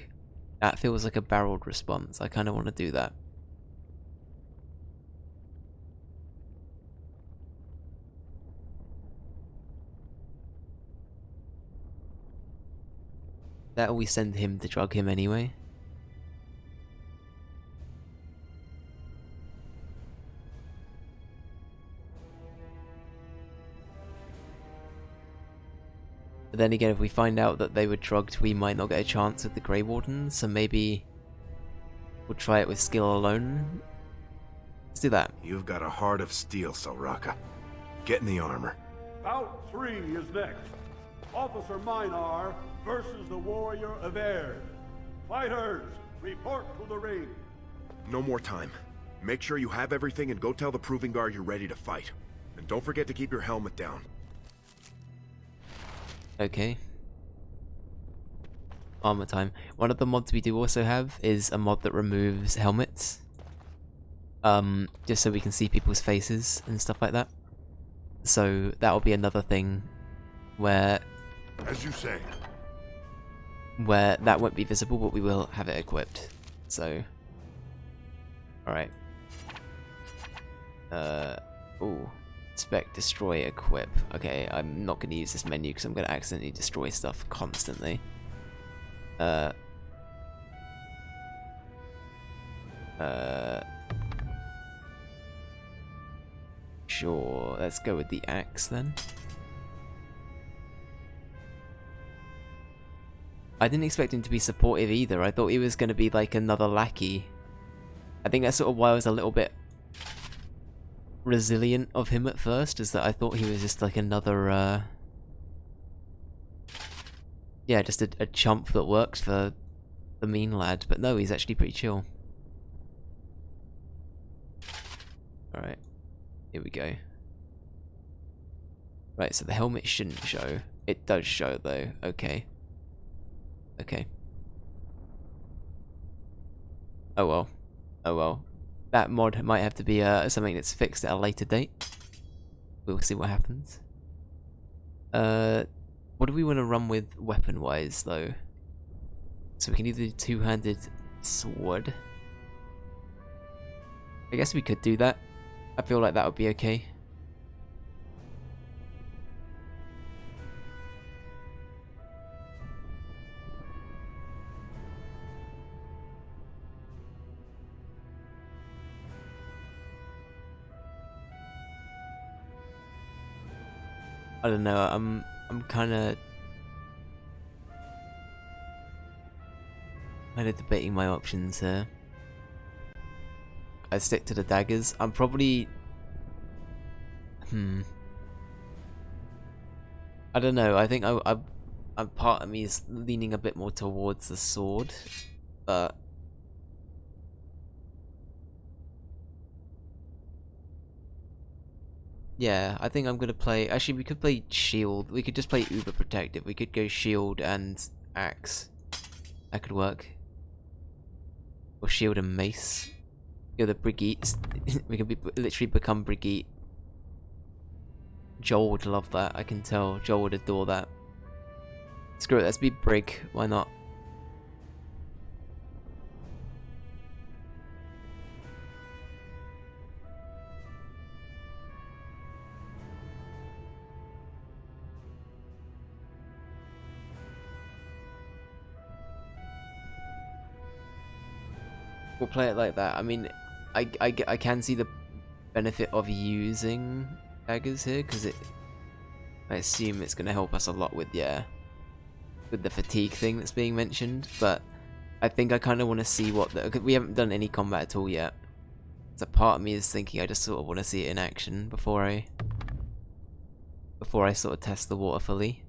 That feels like a barreled response. I kind of want to do that. That we send him to drug him anyway. But then again, if we find out that they were drugged, we might not get a chance with the Grey Wardens, so maybe we'll try it with skill alone. Let's do that. You've got a heart of steel, Soraka. Get in the armor. Bout 3 is next. Officer Minar versus the warrior Evaird. Fighters, report to the ring. No more time. Make sure you have everything and go tell the Proving Guard you're ready to fight. And don't forget to keep your helmet down. Okay. Armor time. One of the mods we do also have is a mod that removes helmets. Just so we can see people's faces and stuff like that. So that'll be another thing where... As you say. Where that won't be visible, but we will have it equipped. So... Alright. Ooh. Spec, destroy, equip. Okay, I'm not going to use this menu because I'm going to accidentally destroy stuff constantly. Sure, let's go with the axe then. I didn't expect him to be supportive either. I thought he was going to be like another lackey. I think that's sort of why I was a little bit resilient of him at first, is that I thought he was just like another yeah, just a chump that works for the mean lad, but no, he's actually pretty chill. Alright, here we go. Right, so the helmet shouldn't show. It does show though. Okay. Okay. Oh well. Oh well. That mod might have to be something that's fixed at a later date. We'll see what happens. What do we want to run with weapon-wise, though? So we can either do two-handed sword. I guess we could do that. I feel like that would be okay. I don't know, I'm kinda debating my options here. I stick to the daggers. I'm probably I don't know, I think I'm part of me is leaning a bit more towards the sword, but yeah, I think I'm gonna play... Actually, we could play shield. We could just play uber protective. We could go shield and axe. That could work. Or shield and mace. You're the Brigitte. We can literally become Brigitte. Joel would love that, I can tell. Joel would adore that. Screw it, let's be Brig. Why not? We'll play it like that. I mean, I can see the benefit of using daggers here because I assume it's going to help us a lot with the fatigue thing that's being mentioned. But I think I kind of want to see what we haven't done any combat at all yet. So part of me is thinking I just sort of want to see it in action before I sort of test the water fully.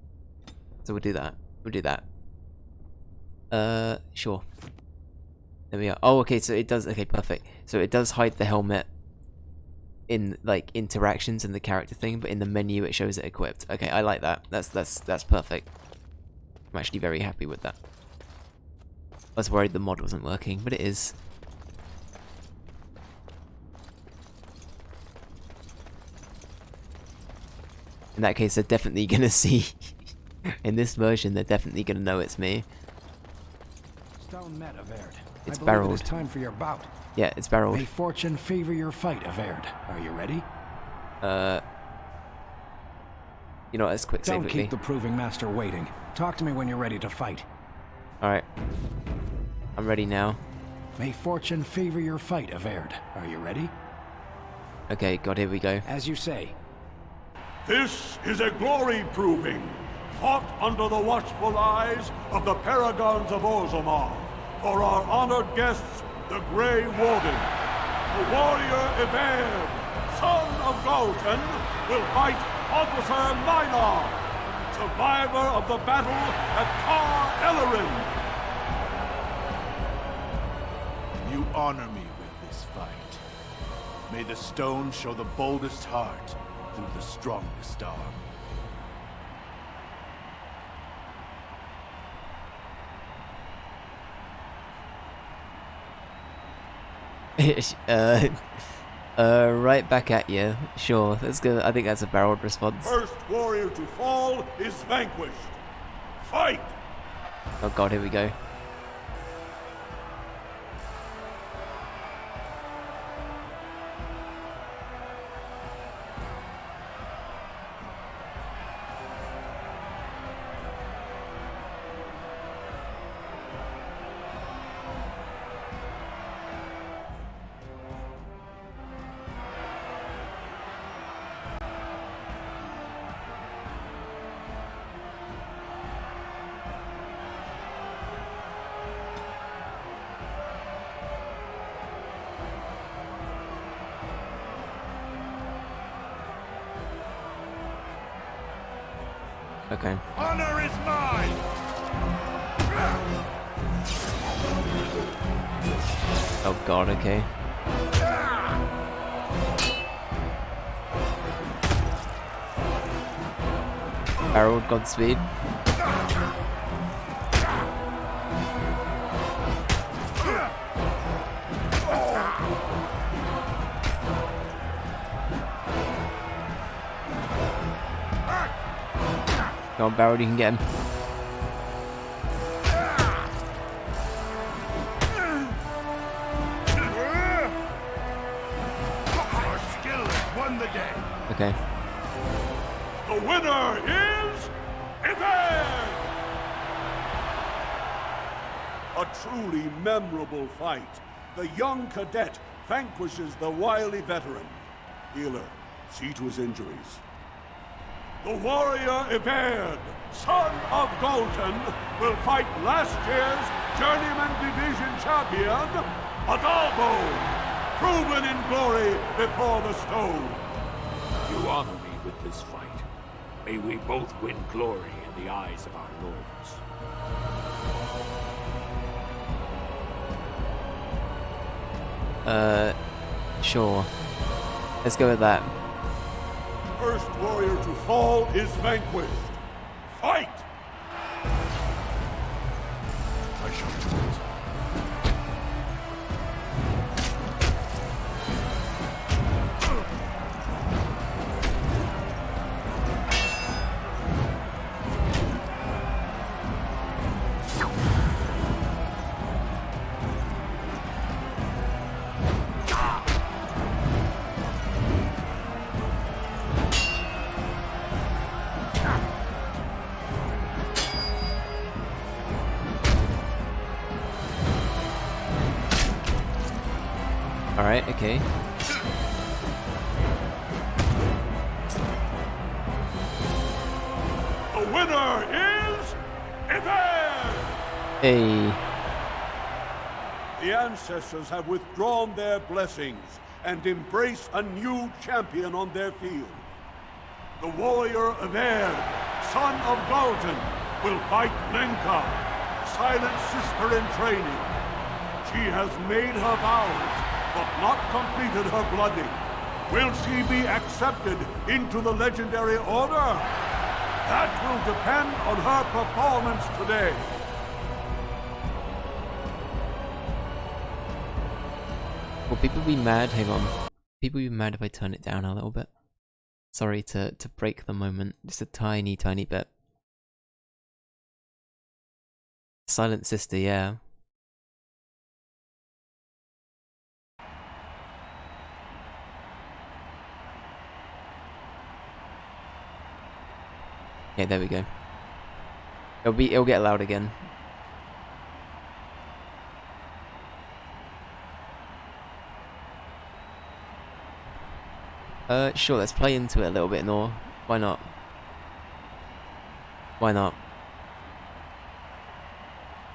So we'll do that. We'll do that. Sure. There we are. Oh, okay, so it does, okay, perfect. So it does hide the helmet in, like, interactions in the character thing, but in the menu it shows it equipped. Okay, I like that. That's perfect. I'm actually very happy with that. I was worried the mod wasn't working, but it is. In that case, they're definitely gonna see... in this version, they're definitely gonna know it's me. Stone met, Averd. It's I believe barreled. it is time for your bout. Yeah, it's barreled. May fortune favor your fight, Averd. Are you ready? You know what, let's quick save Don't quickly. keep the Proving Master waiting. Talk to me when you're ready to fight. Alright. I'm ready now. May fortune favor your fight, Averd. Are you ready? Okay, God, here we go. As you say. This is a glory proving, fought under the watchful eyes of the paragons of Orzammar, for our honored guests, the Grey Warden. The warrior Everd, son of Galton, will fight Officer Minar, survivor of the battle at Tar Ellerin. You honor me with this fight. May the stone show the boldest heart through the strongest arm. Right back at you. Sure, that's good. I think that's a barreled response. First warrior to fall is vanquished. Fight! Oh God, here we go. Okay. Honor is mine! Oh God, okay. Barreled Godspeed. Go on, Barreled, you can get him. Your skill has won the day. Okay. The winner is Everd! A truly memorable fight. The young cadet vanquishes the wily veteran. Healer, see to his injuries. The warrior Everd, son of Galton, will fight last year's Journeyman Division champion, Adalbo, proven in glory before the stone. You honor me with this fight. May we both win glory in the eyes of our lords. Sure. Let's go with that. First warrior to fall is vanquished. Fight! I shall do it. Alright, okay. The winner is Yvette! Hey. The ancestors have withdrawn their blessings and embrace a new champion on their field. The warrior Yvette, son of Galton, will fight Lenka, silent sister in training. She has made her vows, but not completed her blooding. Will she be accepted into the legendary order? That will depend on her performance today. Will people be mad? Hang on. People be mad if I turn it down a little bit. Sorry to break the moment. Just a tiny, tiny bit. Silent sister, yeah. Okay, there we go. It'll get loud again. Sure, let's play into it a little bit more. Why not? Why not?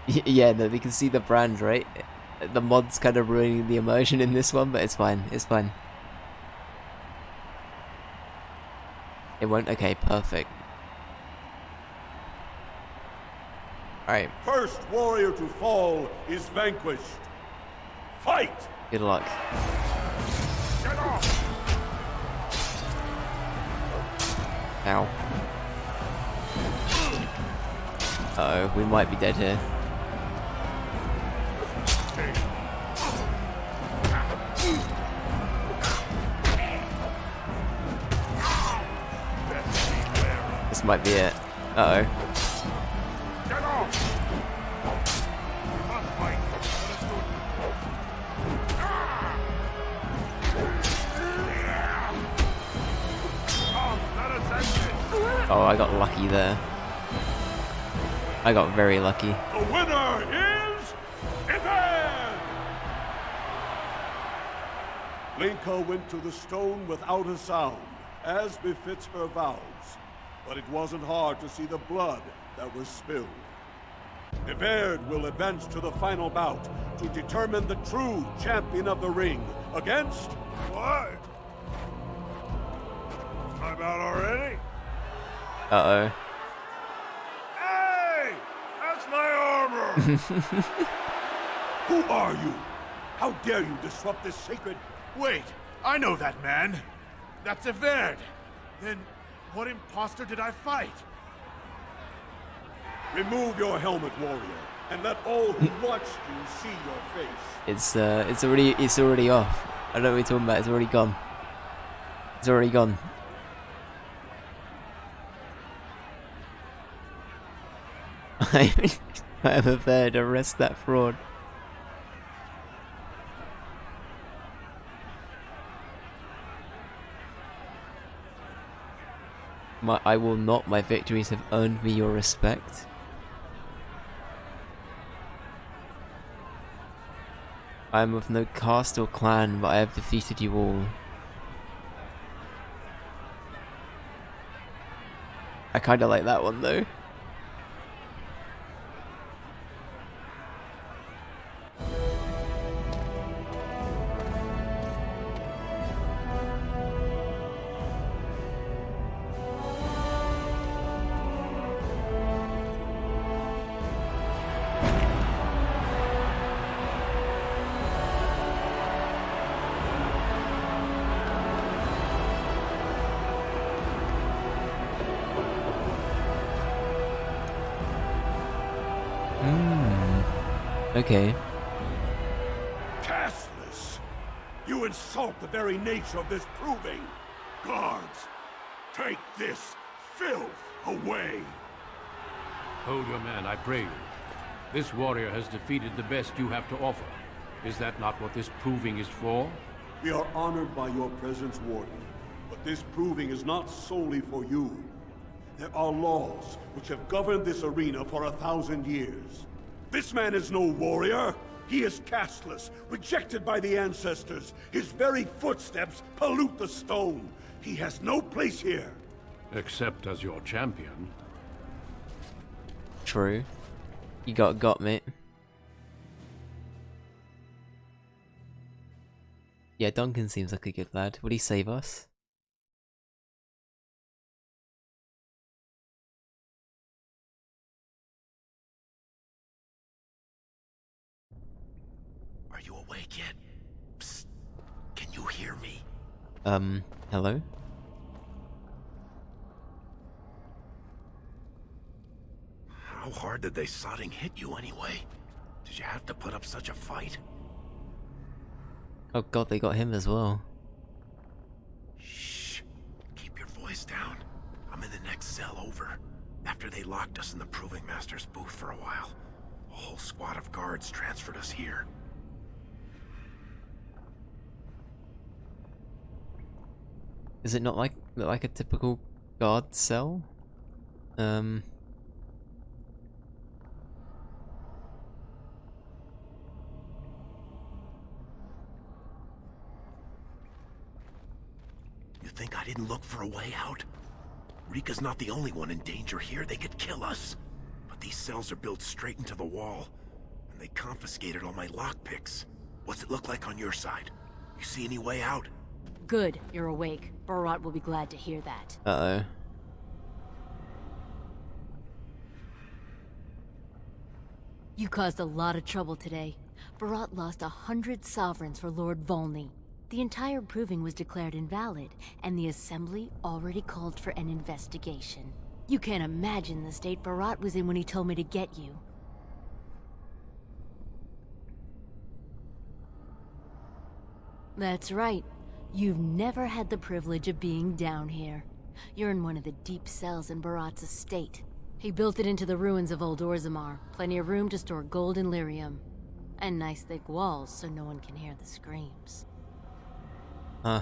Yeah, no, we can see the brand, right? The mod's kind of ruining the immersion in this one, but it's fine, it's fine. It won't? Okay, perfect. Alright. First warrior to fall is vanquished. Fight! Good luck. Get off! Ow. Uh-oh, we might be dead here. This might be it. Uh-oh. Oh, I got lucky there. I got very lucky. The winner is Yvette! Lenka went to the stone without a sound, as befits her vows. But it wasn't hard to see the blood that was spilled. Yvette will advance to the final bout to determine the true champion of the ring against... What? Is my bout already? Uh-oh. Hey! That's my armor! Who are you? How dare you disrupt this sacred... Wait, I know that man. That's Yvette. Then what imposter did I fight? Remove your helmet, warrior, and let all who watch you see your face. It's already off. I don't know what you're talking about. It's already gone. It's already gone. I am Yvette. Arrest that fraud. I will not. My victories have earned me your respect. I am of no caste or clan, but I have defeated you all. I kinda like that one though. Okay. Castless! You insult the very nature of this proving! Guards, take this filth away! Hold your man, I pray you. This warrior has defeated the best you have to offer. Is that not what this proving is for? We are honored by your presence, Warden. But this proving is not solely for you. There are laws which have governed this arena for 1,000 years. This man is no warrior. He is casteless, rejected by the ancestors. His very footsteps pollute the stone. He has no place here. Except as your champion. True. You got me. Yeah, Duncan seems like a good lad. Would he save us? Are you awake yet? Psst. Can you hear me? Hello? How hard did they sodding hit you anyway? Did you have to put up such a fight? Oh god, they got him as well. Shh. Keep your voice down. I'm in the next cell over. After they locked us in the Proving Master's booth for a while, a whole squad of guards transferred us here. Is it not like a typical guard cell? You think I didn't look for a way out? Rika's not the only one in danger here. They could kill us. But these cells are built straight into the wall. And they confiscated all my lockpicks. What's it look like on your side? You see any way out? Good, you're awake. Barat will be glad to hear that. Uh-oh. You caused a lot of trouble today. Barat lost 100 sovereigns for Lord Volney. The entire proving was declared invalid, and the Assembly already called for an investigation. You can't imagine the state Barat was in when he told me to get you. That's right. You've never had the privilege of being down here. You're in one of the deep cells in Barat's estate. He built it into the ruins of Old Orzammar. Plenty of room to store gold and lyrium. And nice thick walls so no one can hear the screams. Huh.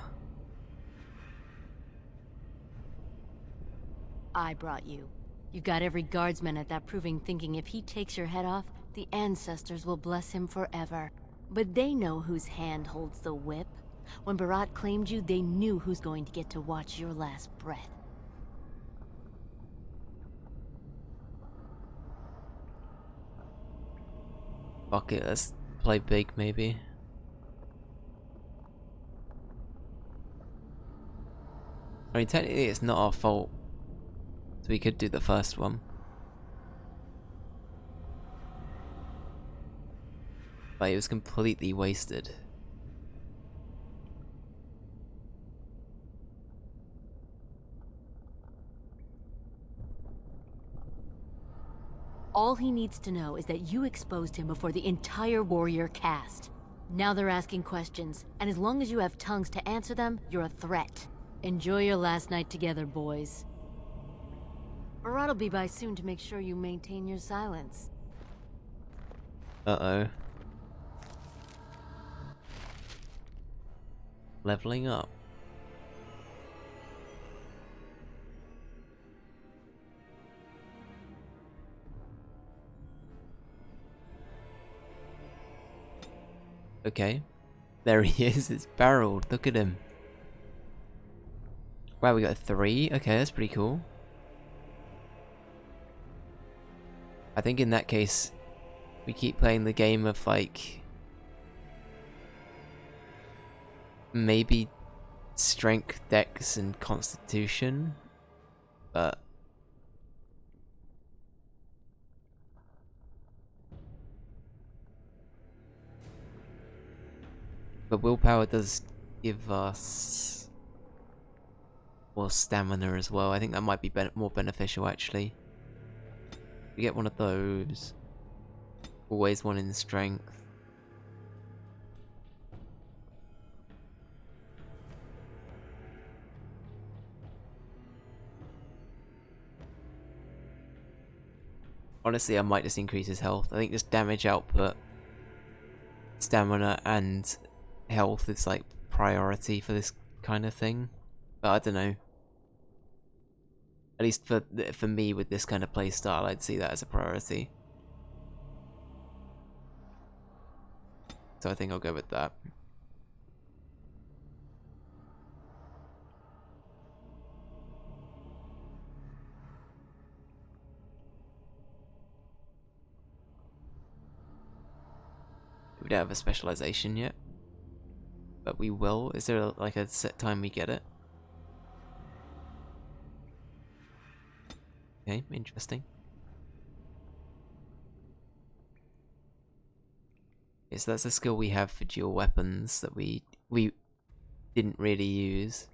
I brought you. You got every guardsman at that proving thinking if he takes your head off, the ancestors will bless him forever. But they know whose hand holds the whip. When Barat claimed you, they knew who's going to get to watch your last breath. Fuck it, let's play big maybe. I mean, technically it's not our fault. So we could do the first one. But it was completely wasted. All he needs to know is that you exposed him before the entire warrior caste. Now they're asking questions, and as long as you have tongues to answer them, you're a threat. Enjoy your last night together, boys. Barat will be by soon to make sure you maintain your silence. Uh-oh. Leveling up. Okay. There he is, it's barreled, look at him. Wow, we got a 3? Okay, that's pretty cool. I think in that case, we keep playing the game of like... maybe strength, dex, and constitution, but... But willpower does give us more stamina as well. I think that might be more beneficial actually. We get one of those. Always one in strength. Honestly, I might just increase his health. I think just damage output, stamina, and health is like priority for this kind of thing. But I don't know. At least for me with this kind of playstyle, I'd see that as a priority. So I think I'll go with that. don't have a specialization yet, but we will. Is there like a set time we get it? Okay, interesting. Okay, so that's a skill we have for dual weapons that we didn't really use.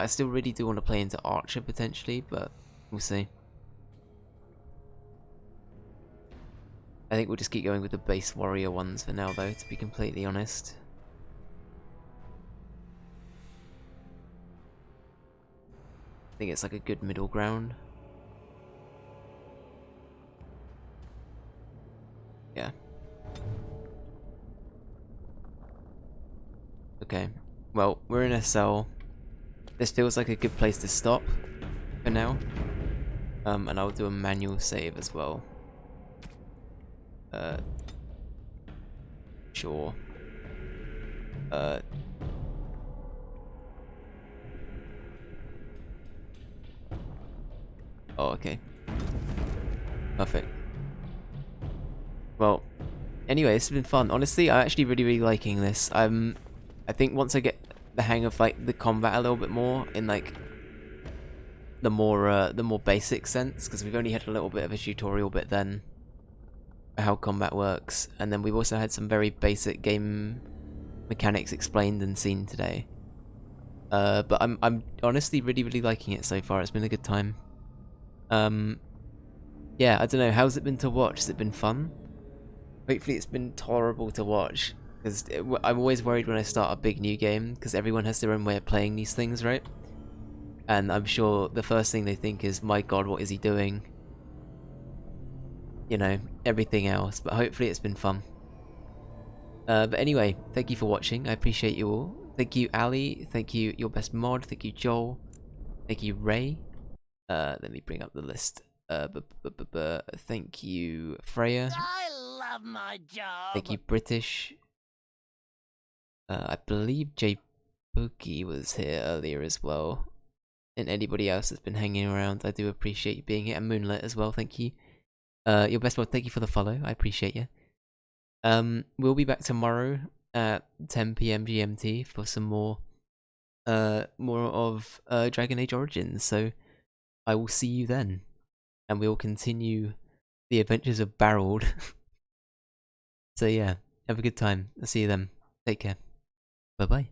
I still really do want to play into Archer potentially, but we'll see. I think we'll just keep going with the base warrior ones for now though, to be completely honest. I think it's like a good middle ground. Yeah. Okay. Well, we're in a cell. This feels like a good place to stop for now. And I'll do a manual save as well. Sure. Oh, okay. Perfect. Well, anyway, it's been fun. Honestly, I'm actually really liking this. I think once I get the hang of like the combat a little bit more in like the more basic sense, because we've only had a little bit of a tutorial bit then how combat works, and then we've also had some very basic game mechanics explained and seen today. But I'm honestly really liking it so far. It's been a good time. Yeah, I don't know, how's it been to watch? Has it been fun? Hopefully it's been tolerable to watch, because I'm always worried when I start a big new game, because everyone has their own way of playing these things, right? And I'm sure the first thing they think is, my god, what is he doing? You know, everything else, but hopefully it's been fun. But anyway, thank you for watching, I appreciate you all. Thank you, Ali, thank you, Your Best Mod, thank you, Joel, thank you, Ray. Let me bring up the list. Thank you, Freya. I love my job. Thank you, British. I believe J Pookie was here earlier as well. And anybody else that's been hanging around, I do appreciate you being here. And Moonlit as well, thank you. Your Best Mod, thank you for the follow, I appreciate you. We'll be back tomorrow at 10 PM GMT for some more of Dragon Age Origins, so I will see you then. And we will continue the adventures of Barreled. So yeah, have a good time. I'll see you then. Take care. Bye bye.